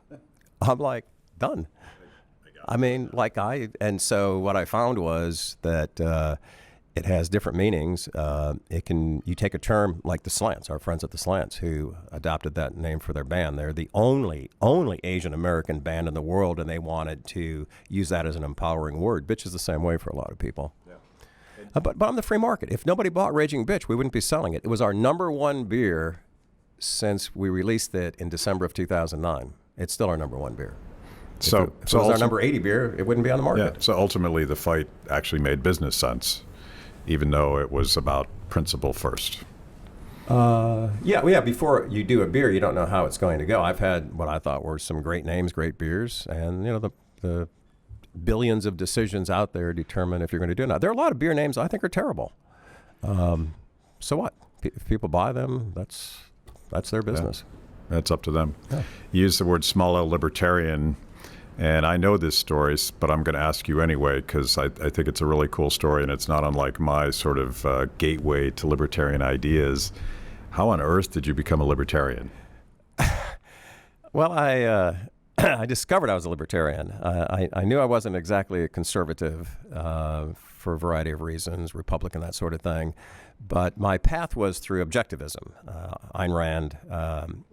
I'm like, done. And so what I found was that it has different meanings. You take a term like the Slants, our friends at the Slants, who adopted that name for their band. They're the only Asian American band in the world, and they wanted to use that as an empowering word. Bitch is the same way for a lot of people. Yeah. But on the free market, if nobody bought Raging Bitch, we wouldn't be selling it. It was our number one beer since we released it in December of 2009. It's still our number one beer. If it was our number 80 beer, it wouldn't be on the market. Yeah, so ultimately the fight actually made business sense, even though it was about principle first. Before you do a beer, you don't know how it's going to go. I've had what I thought were some great names, great beers, and the billions of decisions out there determine if you're going to do it. Now, there are a lot of beer names I think are terrible. So what? If people buy them, that's their business. Yeah, that's up to them. Yeah. You use the word small L libertarian, and I know this story, but I'm going to ask you anyway because I think it's a really cool story, and it's not unlike my sort of gateway to libertarian ideas. How on earth did you become a libertarian? Well, I discovered I was a libertarian. I knew I wasn't exactly a conservative for a variety of reasons, Republican, that sort of thing. But my path was through objectivism, Ayn Rand,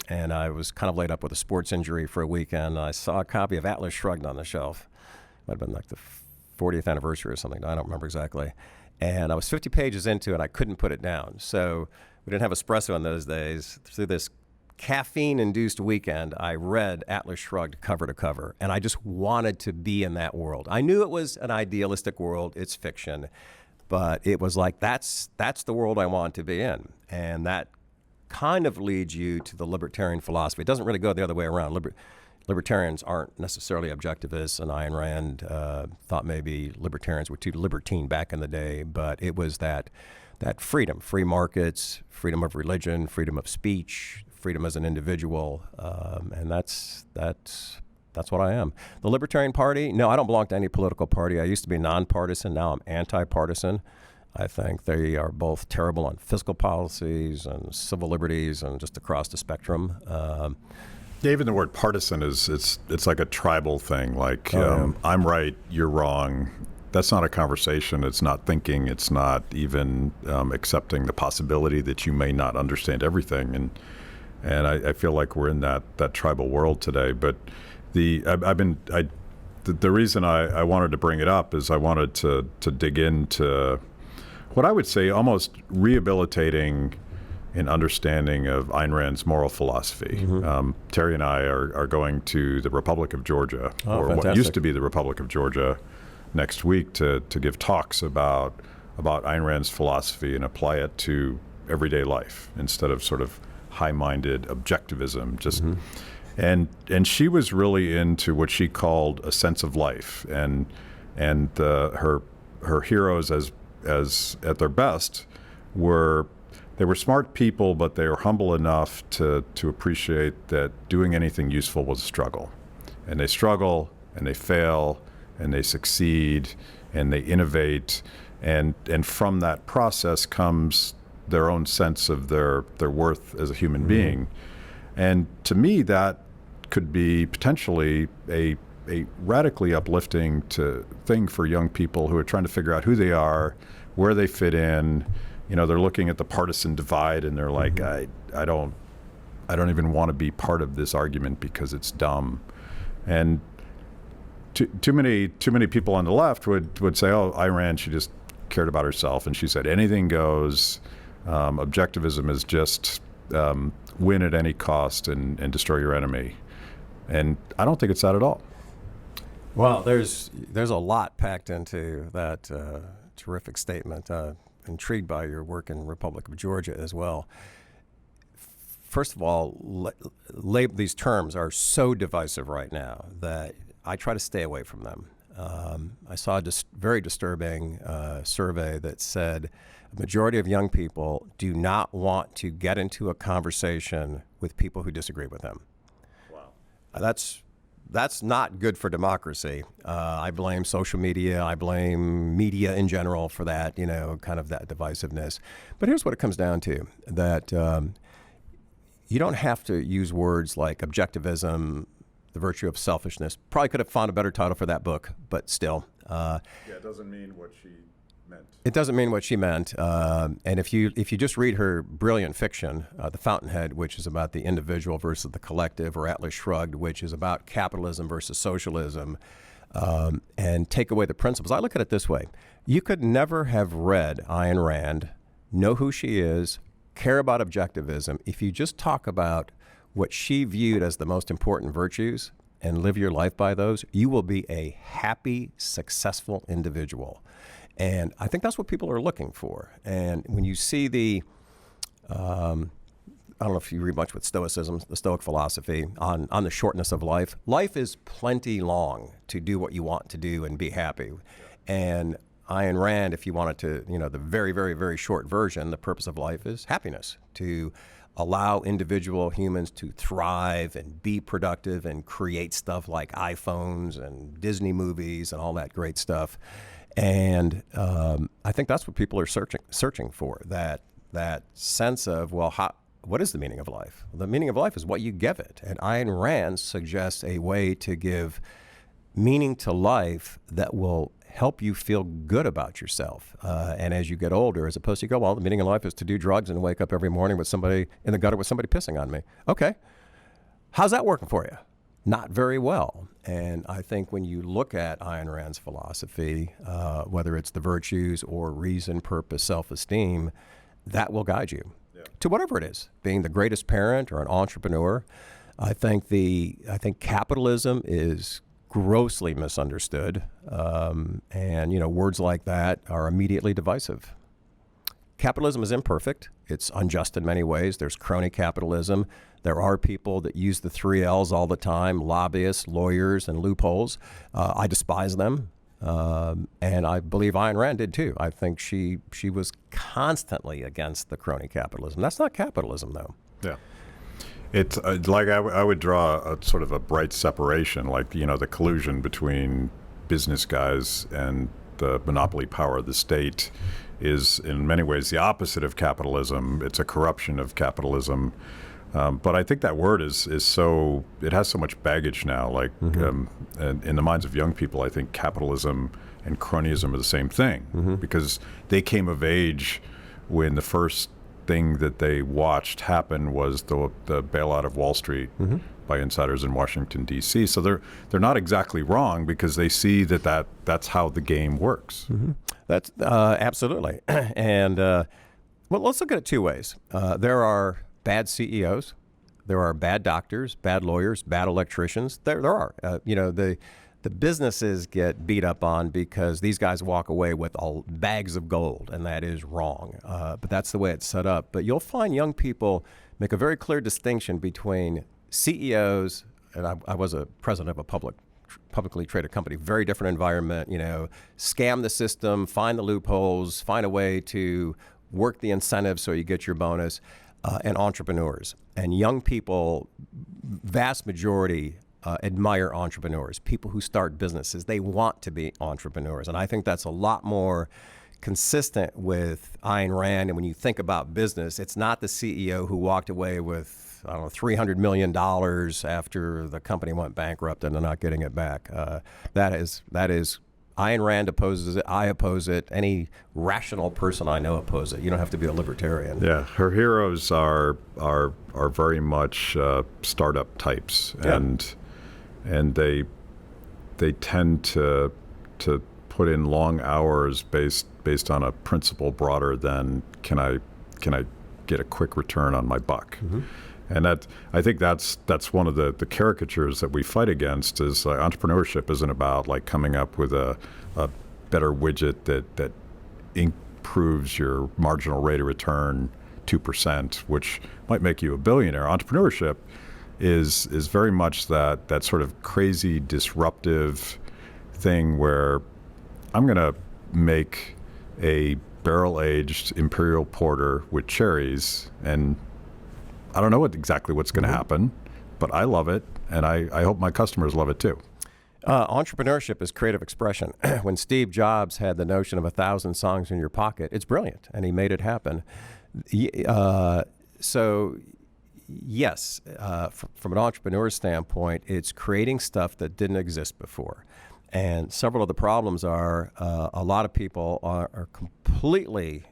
and I was kind of laid up with a sports injury for a weekend. I saw a copy of Atlas Shrugged on the shelf. Might have been like the 40th anniversary or something. I don't remember exactly. And I was 50 pages into it. I couldn't put it down. So we didn't have espresso in those days. Through this caffeine-induced weekend, I read Atlas Shrugged cover to cover, and I just wanted to be in that world. I knew it was an idealistic world. It's fiction. But it was like, that's the world I want to be in. And that kind of leads you to the libertarian philosophy. It doesn't really go the other way around. Libertarians aren't necessarily objectivists, and Ayn Rand thought maybe libertarians were too libertine back in the day. But it was that freedom, free markets, freedom of religion, freedom of speech, freedom as an individual, and that's what I am. The Libertarian Party, no, I don't belong to any political party. I used to be nonpartisan. Now I'm anti-partisan. I think they are both terrible on fiscal policies and civil liberties and just across the spectrum. Even the word partisan it's like a tribal thing. Like I'm right, you're wrong. That's not a conversation. It's not thinking. It's not even accepting the possibility that you may not understand everything. And I feel like we're in that tribal world today. But the reason I wanted to bring it up is I wanted to dig into what I would say almost rehabilitating an understanding of Ayn Rand's moral philosophy. Mm-hmm. Terry and I are going to the Republic of Georgia, or fantastic. What used to be the Republic of Georgia, next week to give talks about Ayn Rand's philosophy and apply it to everyday life instead of sort of high-minded objectivism. And she was really into what she called a sense of life, and her heroes as at their best were smart people, but they were humble enough to appreciate that doing anything useful was a struggle, and they struggle and they fail and they succeed and they innovate, and from that process comes their own sense of their worth as a human being. And to me, that could be potentially a radically uplifting thing for young people who are trying to figure out who they are, where they fit in. You know, they're looking at the partisan divide and they're like, I don't even want to be part of this argument because it's dumb. And too many people on the left would say, oh, Ayn Rand, she just cared about herself, and she said anything goes. Objectivism is just win at any cost and destroy your enemy. And I don't think it's that at all. Well, there's a lot packed into that terrific statement. Intrigued by your work in Republic of Georgia as well. First of all, these terms are so divisive right now that I try to stay away from them. I saw a very disturbing survey that said a majority of young people do not want to get into a conversation with people who disagree with them. Wow. That's not good for democracy. I blame social media. I blame media in general for that, kind of that divisiveness. But here's what it comes down to, that you don't have to use words like objectivism, the virtue of selfishness. Probably could have found a better title for that book, but still. It doesn't mean what she meant. It doesn't mean what she meant. And if you just read her brilliant fiction, The Fountainhead, which is about the individual versus the collective, or Atlas Shrugged, which is about capitalism versus socialism, and take away the principles. I look at it this way. You could never have read Ayn Rand, know who she is, care about objectivism, if you just talk about what she viewed as the most important virtues and live your life by those. You will be a happy, successful individual. And I think that's what people are looking for. And when you see I don't know if you read much with Stoicism, the Stoic philosophy on the shortness of life. Life is plenty long to do what you want to do and be happy. And Ayn Rand, if you wanted to, the very, very, very short version, the purpose of life is happiness, to allow individual humans to thrive and be productive and create stuff like iPhones and Disney movies and all that great stuff. And I think that's what people are searching for, that sense of, what is the meaning of life? The meaning of life is what you give it. And Ayn Rand suggests a way to give meaning to life that will help you feel good about yourself. And as you get older, as opposed to the meaning of life is to do drugs and wake up every morning with somebody in the gutter with somebody pissing on me. Okay. How's that working for you? Not very well. And I think when you look at Ayn Rand's philosophy, whether it's the virtues or reason, purpose, self-esteem, that will guide you to whatever it is, being the greatest parent or an entrepreneur. I think capitalism is grossly misunderstood. And words like that are immediately divisive. Capitalism is imperfect. It's unjust in many ways. There's crony capitalism. There are people that use the 3 L's all the time, lobbyists, lawyers, and loopholes. I despise them. And I believe Ayn Rand did too. I think she was constantly against the crony capitalism. That's not capitalism, though. Yeah. It's like I would draw a sort of a bright separation, like, the collusion between business guys and the monopoly power of the state is in many ways the opposite of capitalism. It's a corruption of capitalism. But I think that word it has so much baggage now. Like, and in the minds of young people, I think capitalism and cronyism are the same thing, because they came of age when the first thing that they watched happen was the bailout of Wall Street by insiders in Washington, D.C. So they're not exactly wrong, because they see that's how the game works. That's absolutely. And let's look at it two ways. There are bad CEOs. There are bad doctors, bad lawyers, bad electricians. There are. The businesses get beat up on because these guys walk away with bags of gold, and that is wrong. But that's the way it's set up. But you'll find young people make a very clear distinction between CEOs, and I was a president of a publicly traded company, very different environment, scam the system, find the loopholes, find a way to work the incentives so you get your bonus, and entrepreneurs. And young people, vast majority, admire entrepreneurs, people who start businesses. They want to be entrepreneurs. And I think that's a lot more consistent with Ayn Rand. And when you think about business, it's not the CEO who walked away with, $300 million after the company went bankrupt and they're not getting it back. That is Ayn Rand opposes it. I oppose it. Any rational person I know opposes it. You don't have to be a libertarian. Yeah, her heroes are very much startup types, and they tend to put in long hours based on a principle broader than can I get a quick return on my buck. And I think that's one of the caricatures that we fight against is entrepreneurship isn't about like coming up with a better widget that improves your marginal rate of return 2%, which might make you a billionaire. Entrepreneurship is very much that sort of crazy disruptive thing where I'm going to make a barrel-aged imperial porter with cherries, and I don't know exactly what's going to happen, but I love it, and I hope my customers love it too. Entrepreneurship is creative expression. When Steve Jobs had the notion of 1,000 songs in your pocket, it's brilliant, and he made it happen. So, yes, from an entrepreneur standpoint, it's creating stuff that didn't exist before. And several of the problems are a lot of people are completely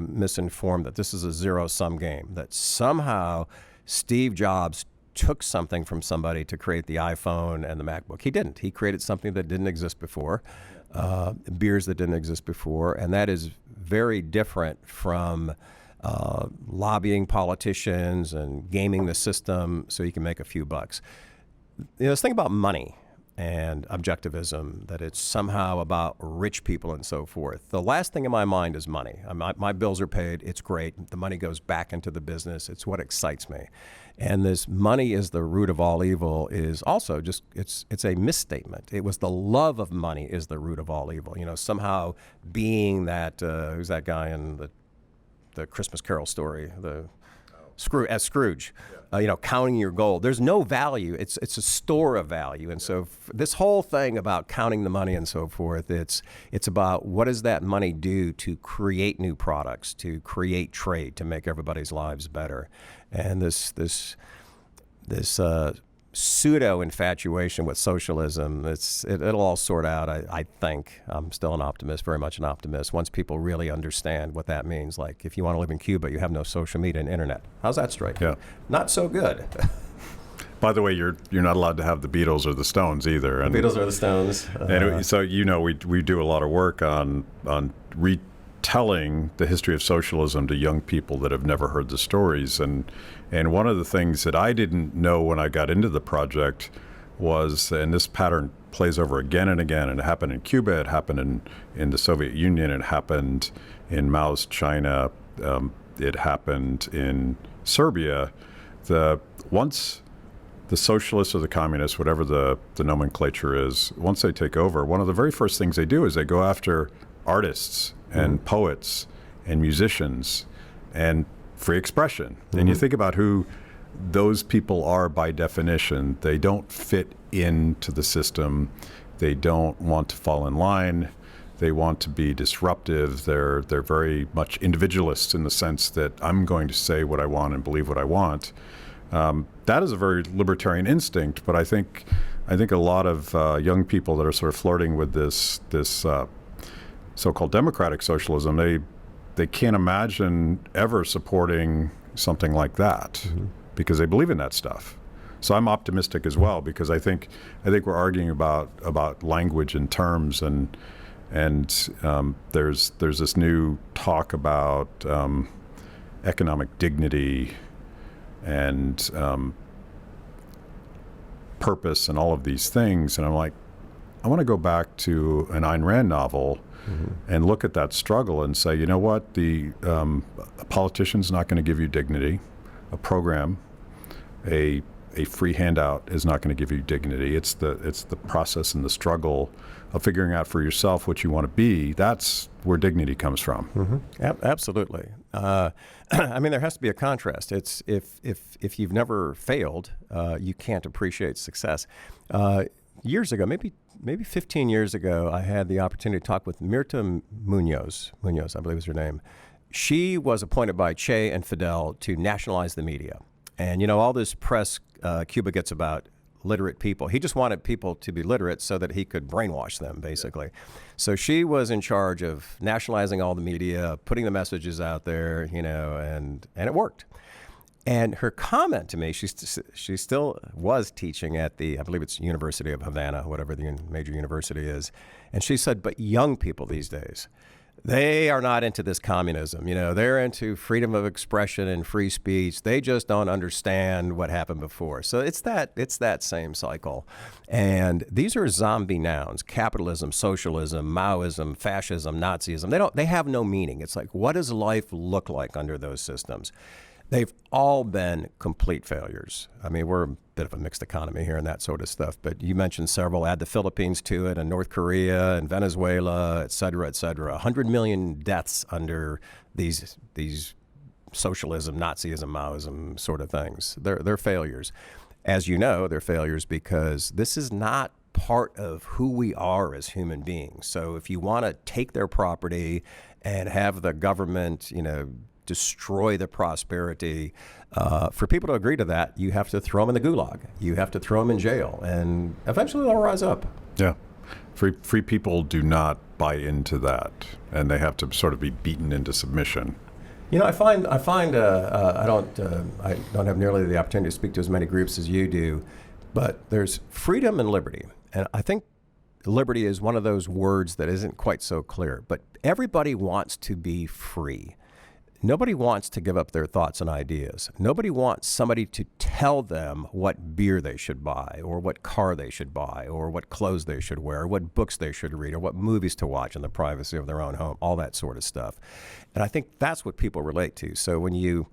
misinformed that this is a zero-sum game, that somehow Steve Jobs took something from somebody to create the iPhone and the MacBook. He didn't. He created something that didn't exist before, beers that didn't exist before, and that is very different from lobbying politicians and gaming the system so you can make a few bucks. This thing about money and objectivism, that it's somehow about rich people and so forth. The last thing in my mind is money. My bills are paid. It's great. The money goes back into the business. It's what excites me. And this money is the root of all evil is also just, it's a misstatement. It was the love of money is the root of all evil. Somehow being that, who's that guy in the Christmas Carol story, Scrooge, counting your gold. There's no value. It's a store of value. And so this whole thing about counting the money and so forth, it's about what does that money do to create new products, to create trade, to make everybody's lives better. And this pseudo infatuation with socialism, it'll all sort out. I think I'm still an optimist, very much an optimist. Once people really understand what that means, like if you want to live in Cuba, you have no social media and internet. How's that strike? Yeah, not so good. By the way, you're not allowed to have the Beatles or the Stones either. The Beatles or the Stones. And so we do a lot of work on retelling the history of socialism to young people that have never heard the stories. And one of the things that I didn't know when I got into the project was, and this pattern plays over again and again, and it happened in Cuba, it happened in the Soviet Union, it happened in Mao's China, it happened in Serbia. Once the socialists or the communists, whatever the nomenclature is, once they take over, one of the very first things they do is they go after artists and poets and musicians and free expression. And you think about who those people are by definition. They don't fit into the system. They don't want to fall in line. They want to be disruptive. They're very much individualists in the sense that I'm going to say what I want and believe what I want. That is a very libertarian instinct, but I think a lot of young people that are sort of flirting with this so-called democratic socialism, they can't imagine ever supporting something like that because they believe in that stuff. So I'm optimistic as well because I think we're arguing about language and terms and there's this new talk about economic dignity and purpose and all of these things, and I'm like, I want to go back to an Ayn Rand novel and look at that struggle and say, you know what, a politician's not going to give you dignity. A program, a free handout is not going to give you dignity. It's the process and the struggle of figuring out for yourself what you want to be. That's where dignity comes from. Absolutely. I mean, there has to be a contrast. It's if you've never failed, you can't appreciate success. Years ago, maybe 15 years ago, I had the opportunity to talk with Mirta Munoz, I believe is her name. She was appointed by Che and Fidel to nationalize the media. And, all this press Cuba gets about literate people. He just wanted people to be literate so that he could brainwash them, basically. Yeah. So she was in charge of nationalizing all the media, putting the messages out there, and it worked. And her comment to me, she still was teaching at the, I believe it's University of Havana, whatever the major university is. And she said, but young people these days, they are not into this communism. They're into freedom of expression and free speech. They just don't understand what happened before. So it's that same cycle. And these are zombie nouns: capitalism, socialism, Maoism, fascism, Nazism. They have no meaning. It's like, what does life look like under those systems? They've all been complete failures. I mean, we're a bit of a mixed economy here and that sort of stuff, but you mentioned several. Add the Philippines to it, and North Korea, and Venezuela, et cetera, et cetera. 100 million deaths under these socialism, Nazism, Maoism sort of things. They're failures. As you know, they're failures because this is not part of who we are as human beings. So if you want to take their property and have the government, destroy the prosperity. For people to agree to that, you have to throw them in the gulag. You have to throw them in jail, and eventually they'll rise up. Yeah. Free people do not buy into that, and they have to sort of be beaten into submission. I find I don't have nearly the opportunity to speak to as many groups as you do, but there's freedom and liberty. And I think liberty is one of those words that isn't quite so clear, but everybody wants to be free. Nobody wants to give up their thoughts and ideas. Nobody wants somebody to tell them what beer they should buy, or what car they should buy, or what clothes they should wear, or what books they should read, or what movies to watch in the privacy of their own home, all that sort of stuff. And I think that's what people relate to. So when you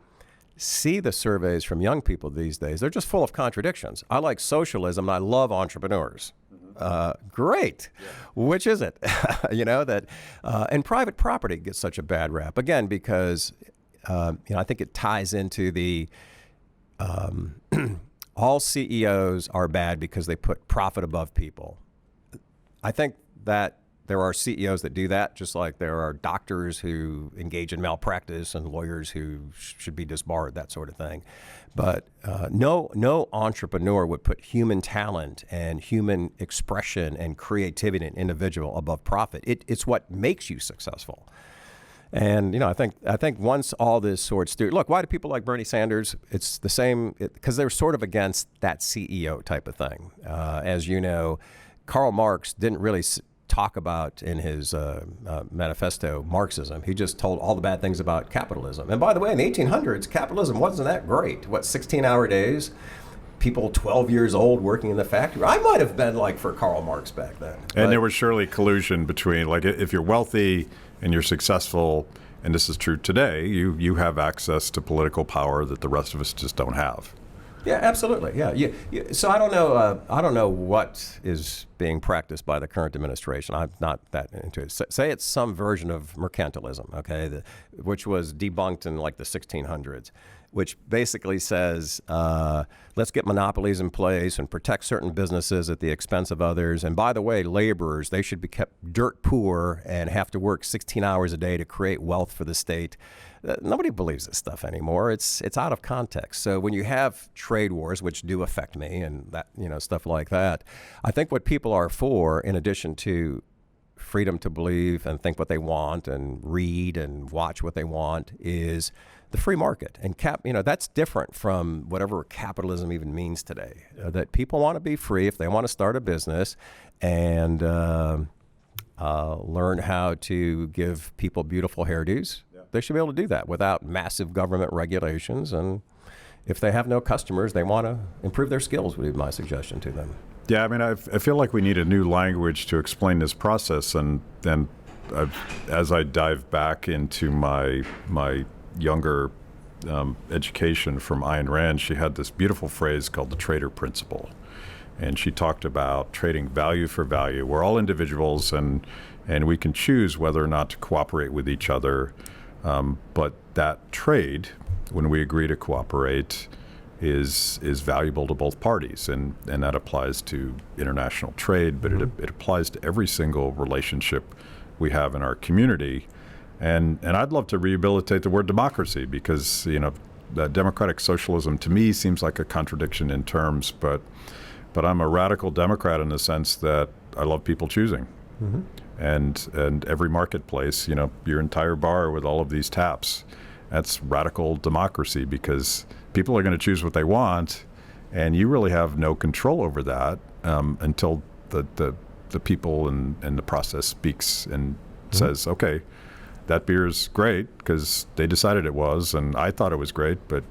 see the surveys from young people these days, they're just full of contradictions. I like socialism, and I love entrepreneurs. Great. Yeah. Which is it? And private property gets such a bad rap, again, because, I think it ties into the, all CEOs are bad because they put profit above people. I think that there are CEOs that do that, just like there are doctors who engage in malpractice and lawyers who should be disbarred, that sort of thing. But no entrepreneur would put human talent and human expression and creativity in an individual above profit. It's what makes you successful. And I think once all this sorts through, look, why do people like Bernie Sanders? It's the same because they're sort of against that CEO type of thing. As you know, Karl Marx didn't really talk about in his manifesto Marxism. He just told all the bad things about capitalism. And by the way, in the 1800s, capitalism wasn't that great. 16-hour days, people 12 years old working in the factory. I might have been for Karl Marx back then. And there was surely collusion between, if you're wealthy and you're successful, and this is true today, you have access to political power that the rest of us just don't have. Yeah, absolutely. Yeah. So I don't know what is being practiced by the current administration. I'm not that into it. Say it's some version of mercantilism, okay, which was debunked in the 1600s, which basically says let's get monopolies in place and protect certain businesses at the expense of others. And by the way, laborers, they should be kept dirt poor and have to work 16 hours a day to create wealth for the state. Nobody believes this stuff anymore. It's out of context. So when you have trade wars, which do affect me, and that stuff like that, I think what people are for, in addition to freedom to believe and think what they want and read and watch what they want, is the free market. And that's different from whatever capitalism even means today. That people want to be free if they want to start a business and learn how to give people beautiful hairdos. They should be able to do that without massive government regulations. And if they have no customers, they want to improve their skills, would be my suggestion to them. Yeah, I mean, I feel like we need a new language to explain this process. And as I dive back into my younger education from Ayn Rand, she had this beautiful phrase called the trader principle. And she talked about trading value for value. We're all individuals, and we can choose whether or not to cooperate with each other. But that trade, when we agree to cooperate, is valuable to both parties, and that applies to international trade, but it applies to every single relationship we have in our community. And I'd love to rehabilitate the word democracy, because democratic socialism to me seems like a contradiction in terms, but I'm a radical Democrat in the sense that I love people choosing. Mm-hmm. And every marketplace, your entire bar with all of these taps, that's radical democracy, because people are going to choose what they want, and you really have no control over that until the people and the process speaks and says, okay, that beer's great because they decided it was, and I thought it was great, but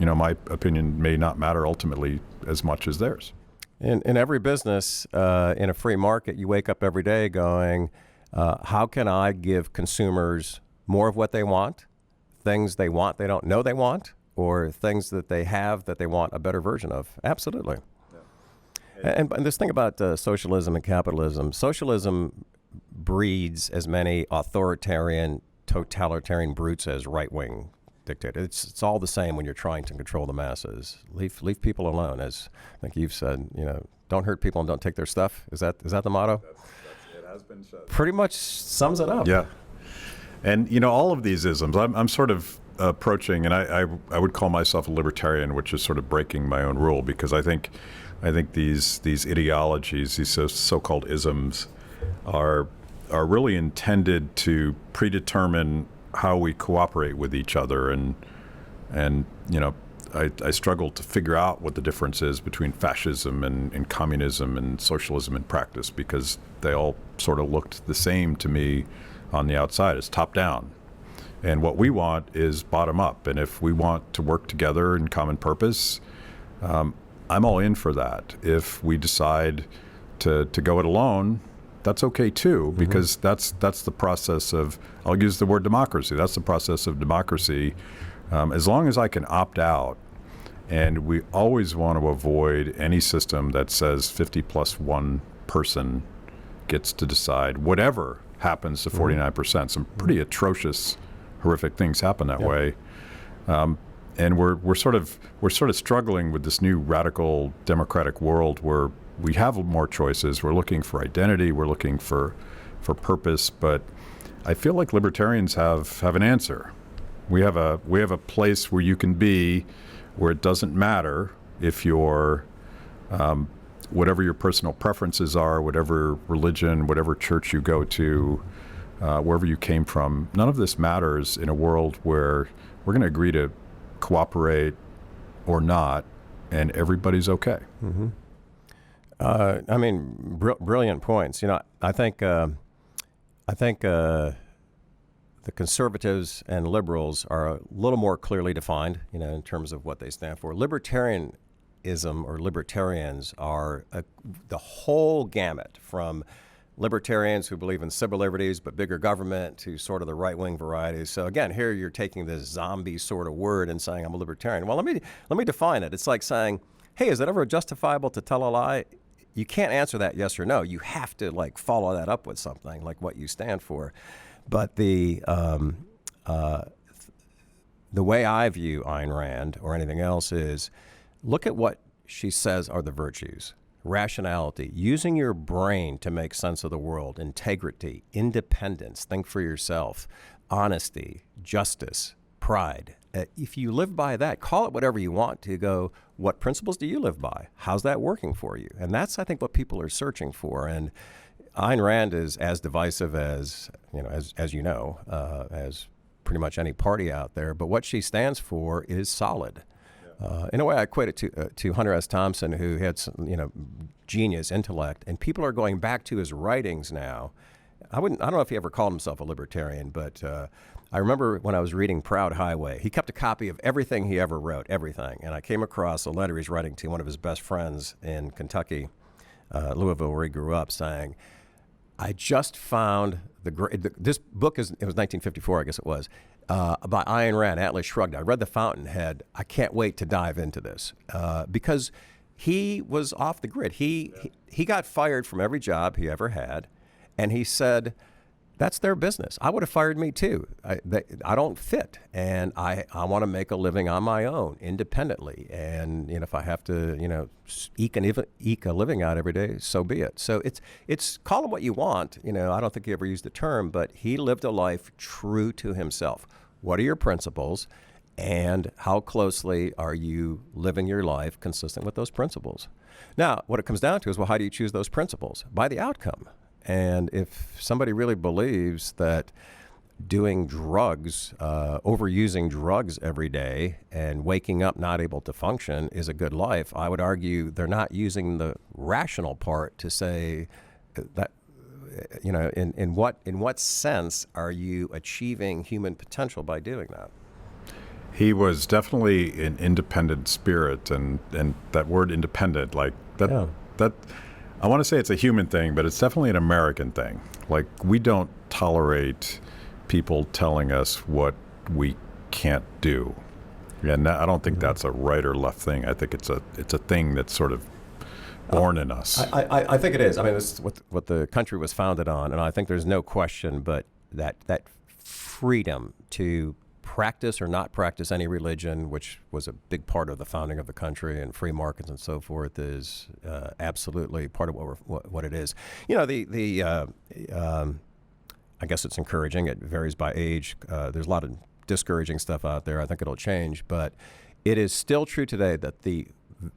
my opinion may not matter ultimately as much as theirs. In every business, in a free market, you wake up every day going, how can I give consumers more of what they want, things they want they don't know they want, or things that they have that they want a better version of? Absolutely. Yeah. And this thing about socialism and capitalism, socialism breeds as many authoritarian, totalitarian brutes as right-wing dictators. It's all the same when you're trying to control the masses. Leave people alone, as I think you've said. Don't hurt people and don't take their stuff. Is that the motto? It has been said. Pretty much sums it up. Yeah. And all of these isms, I'm sort of approaching, and I would call myself a libertarian, which is sort of breaking my own rule, because I think these ideologies, these so-called isms, are really intended to predetermine how we cooperate with each other, and I struggle to figure out what the difference is between fascism and communism and socialism in practice, because they all sort of looked the same to me on the outside. It's top down, and what we want is bottom up. And if we want to work together in common purpose, I'm all in for that. If we decide to go it alone, that's okay too, because that's the process of, I'll use the word democracy, that's the process of democracy. As long as I can opt out, and we always want to avoid any system that says 50 plus one person gets to decide whatever happens to 49%. Some pretty atrocious, horrific things happen that way. And we're sort of struggling with this new radical democratic world where we have more choices. We're looking for identity. We're looking for purpose. But I feel like libertarians have an answer. We have a place where you can be, where it doesn't matter if you're whatever your personal preferences are, whatever religion, whatever church you go to, wherever you came from. None of this matters in a world where we're going to agree to cooperate or not, and everybody's okay. Brilliant points. I think the conservatives and liberals are a little more clearly defined, in terms of what they stand for. Libertarianism or libertarians are the whole gamut, from libertarians who believe in civil liberties but bigger government to sort of the right-wing varieties. So again, here you're taking this zombie sort of word and saying I'm a libertarian. Well, let me define it. It's like saying, hey, is it ever justifiable to tell a lie? You can't answer that yes or no. You have to follow that up with something like what you stand for. But the way I view Ayn Rand or anything else is, look at what she says are the virtues: rationality, using your brain to make sense of the world; integrity, independence, think for yourself; honesty, justice, pride. If you live by that, call it whatever you want to, go, what principles do you live by? How's that working for you? And that's, I think, what people are searching for. And Ayn Rand is as divisive as pretty much any party out there. But what she stands for is solid. In a way, I equate it to Hunter S. Thompson, who had some, genius, intellect, and people are going back to his writings now. I don't know if he ever called himself a libertarian, but I remember when I was reading Proud Highway, he kept a copy of everything he ever wrote, everything. And I came across a letter he's writing to one of his best friends in Kentucky, Louisville, where he grew up, saying, I just found this book it was 1954, I guess it was, by Ayn Rand, Atlas Shrugged. I read The Fountainhead. I can't wait to dive into this because he was off the grid. He got fired from every job he ever had, and he said, that's their business. I would have fired me too. I don't fit, and I want to make a living on my own, independently. And if I have to, eke a living out every day, so be it. So it's call it what you want. I don't think he ever used the term, but he lived a life true to himself. What are your principles, and how closely are you living your life consistent with those principles? Now, what it comes down to is, well, how do you choose those principles? By the outcome. And if somebody really believes that doing drugs, overusing drugs every day and waking up not able to function is a good life, I would argue they're not using the rational part to say that, in what sense are you achieving human potential by doing that? He was definitely an independent spirit, and that word independent, like that, Yeah. that I want to say it's a human thing, but it's definitely an American thing. Like, we don't tolerate people telling us what we can't do. And I don't think that's a right or left thing. I think it's a thing that's sort of born in us. I think it is. I mean, this is what the country was founded on, and I think there's no question but that freedom to practice or not practice any religion, which was a big part of the founding of the country, and free markets and so forth, is absolutely part of what it is. I guess it's encouraging. It varies by age. There's a lot of discouraging stuff out there. I think it'll change, but it is still true today that the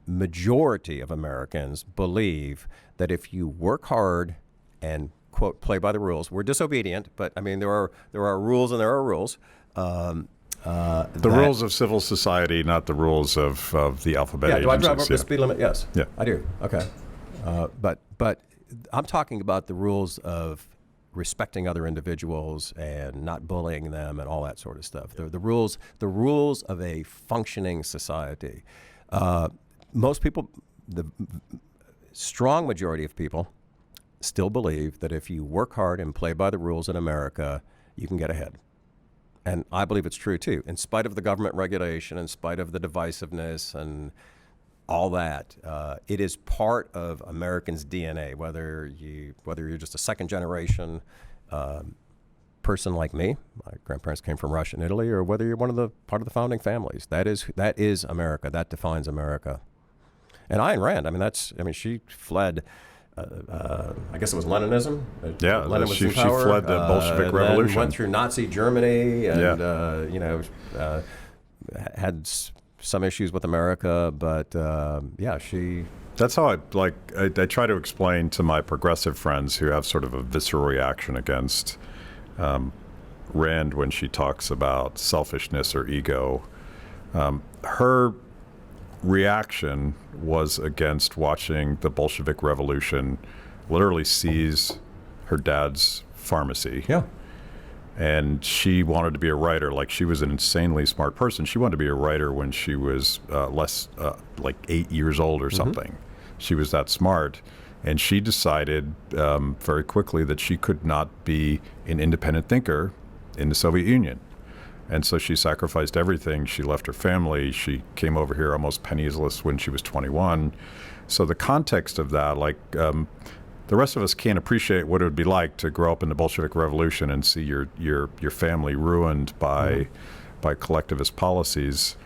majority of Americans believe that if you work hard and, quote, play by the rules, we're disobedient, but I mean, there are rules and there are rules. The rules of civil society, not the rules of the alphabet agencies. Do I drive over the speed limit? Yes. Yeah. I do. Okay. But I'm talking about the rules of respecting other individuals and not bullying them and all that sort of stuff. The rules of a functioning society. Most people, the strong majority of people, still believe that if you work hard and play by the rules in America, you can get ahead. And I believe it's true too, in spite of the government regulation, in spite of the divisiveness and all that. It is part of Americans' DNA, whether you're just a second generation person like me, my grandparents came from Russia and Italy, or whether you're part of the founding families. That is America. That defines America. And Ayn Rand, she fled. I guess it was Leninism. Yeah, Lenin was she in power, fled the Bolshevik Revolution. Then went through Nazi Germany, and had some issues with America, but she. That's how I try to explain to my progressive friends who have sort of a visceral reaction against Rand when she talks about selfishness or ego. Her reaction was against watching the Bolshevik Revolution literally seize her dad's pharmacy. Yeah. And she wanted to be a writer. Like, she was an insanely smart person. She wanted to be a writer when she was like 8 years old or something. She was that smart. And she decided very quickly that she could not be an independent thinker in the Soviet Union. And so she sacrificed everything. She left her family. She came over here almost penniless when she was 21. So the context of that, the rest of us can't appreciate what it would be like to grow up in the Bolshevik Revolution and see your family ruined by collectivist policies.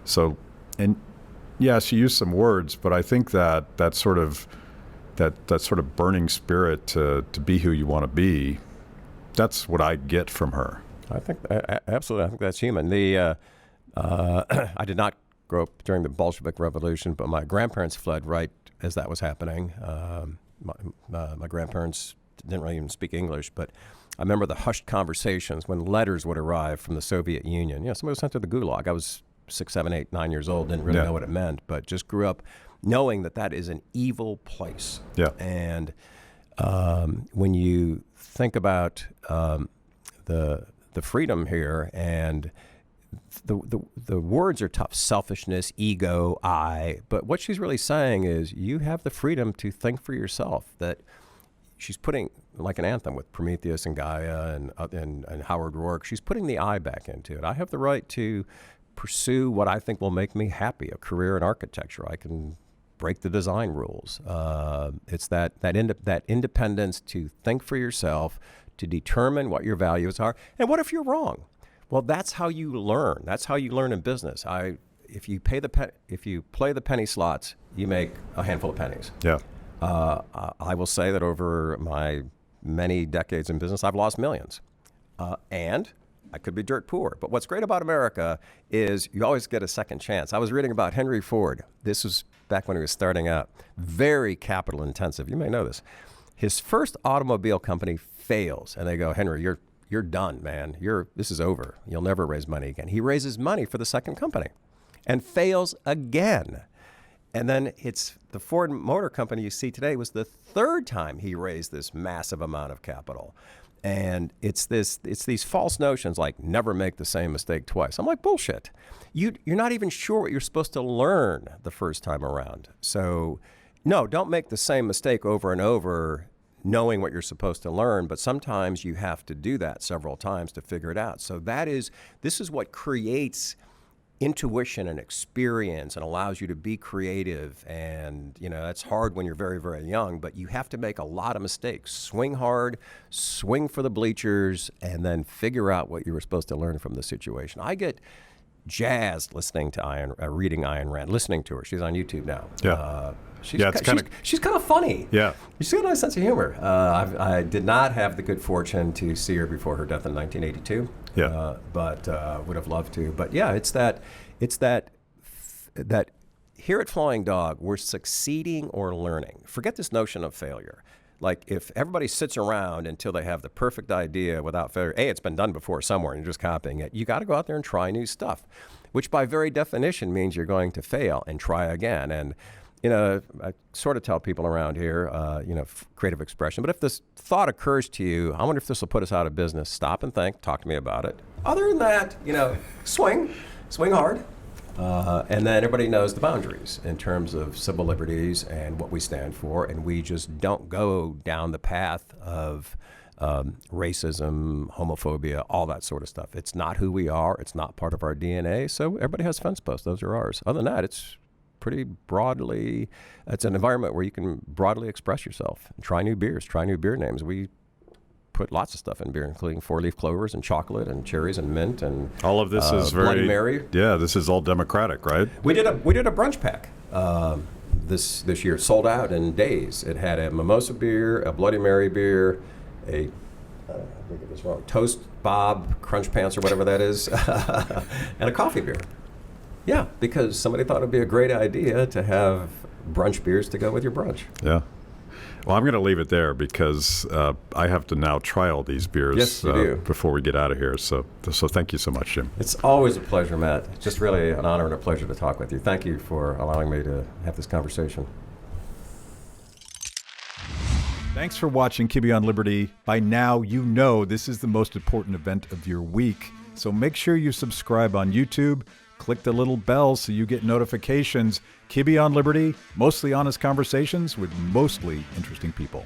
So, and yeah, she used some words, but I think that sort of burning spirit to be who you want to be, that's what I get from her. I think absolutely. I think that's human. I did not grow up during the Bolshevik Revolution, but my grandparents fled right as that was happening. My grandparents didn't really even speak English, but I remember the hushed conversations when letters would arrive from the Soviet Union. Somebody was sent to the Gulag. I was 6, 7, 8, 9 years old, didn't really know what it meant, but just grew up knowing that is an evil place. Yeah. And when you think about the freedom here, and the words are tough: selfishness, ego, I. But what she's really saying is you have the freedom to think for yourself. That she's putting, like an anthem with Prometheus and Gaia and Howard Rourke, she's putting the I back into it. I have the right to pursue what I think will make me happy, a career in architecture. I can break the design rules. It's that independence to think for yourself, to determine what your values are. And what if you're wrong? Well, that's how you learn. That's how you learn in business. If you play the penny slots, you make a handful of pennies. Yeah. I will say that over my many decades in business, I've lost millions. And I could be dirt poor. But what's great about America is you always get a second chance. I was reading about Henry Ford. This was back when he was starting out. Very capital intensive. You may know this. His first automobile company fails. And they go, Henry, you're done, man. This is over. You'll never raise money again. He raises money for the second company and fails again. And then it's the Ford Motor Company you see today was the third time he raised this massive amount of capital. And it's these false notions like never make the same mistake twice. I'm like, bullshit. You're not even sure what you're supposed to learn the first time around. So no, don't make the same mistake over and over knowing what you're supposed to learn, but sometimes you have to do that several times to figure it out. So this is what creates intuition and experience and allows you to be creative. And, that's hard when you're very, very young, but you have to make a lot of mistakes. Swing hard, swing for the bleachers, and then figure out what you were supposed to learn from the situation. I get jazzed listening to reading Ayn Rand, listening to her. She's on YouTube now. Yeah. She's kind of funny. Yeah. She's got a nice sense of humor. I did not have the good fortune to see her before her death in 1982. Yeah. But would have loved to. But yeah, it's that here at Flying Dog, we're succeeding or learning. Forget this notion of failure. Like if everybody sits around until they have the perfect idea without failure, it's been done before somewhere and you're just copying it. You got to go out there and try new stuff, which by very definition means you're going to fail and try again. And I sort of tell people around here, creative expression. But if this thought occurs to you, I wonder if this will put us out of business. Stop and think. Talk to me about it. Other than that, swing hard. And then everybody knows the boundaries in terms of civil liberties and what we stand for. And we just don't go down the path of racism, homophobia, all that sort of stuff. It's not who we are. It's not part of our DNA. So everybody has fence posts. Those are ours. Other than that, it's pretty broadly, it's an environment where you can broadly express yourself. Try new beers, try new beer names. We put lots of stuff in beer, including 4-leaf clovers and chocolate and cherries and mint and all of this is very Bloody Mary. Yeah, this is all democratic, right? We did a brunch pack this year, sold out in days. It had a mimosa beer, a Bloody Mary beer, I get this wrong, Toast Bob Crunch Pants or whatever that is, and a coffee beer. Yeah, because somebody thought it'd be a great idea to have brunch beers to go with your brunch. Yeah. Well, I'm going to leave it there because I have to now try all these beers yes, you do. Before we get out of here. So thank you so much, Jim. It's always a pleasure, Matt. It's just really an honor and a pleasure to talk with you. Thank you for allowing me to have this conversation. Thanks for watching Kibbe on Liberty. By now, you know this is the most important event of your week. So make sure you subscribe on YouTube. Click the little bell so you get notifications. Kibbe on Liberty, mostly honest conversations with mostly interesting people.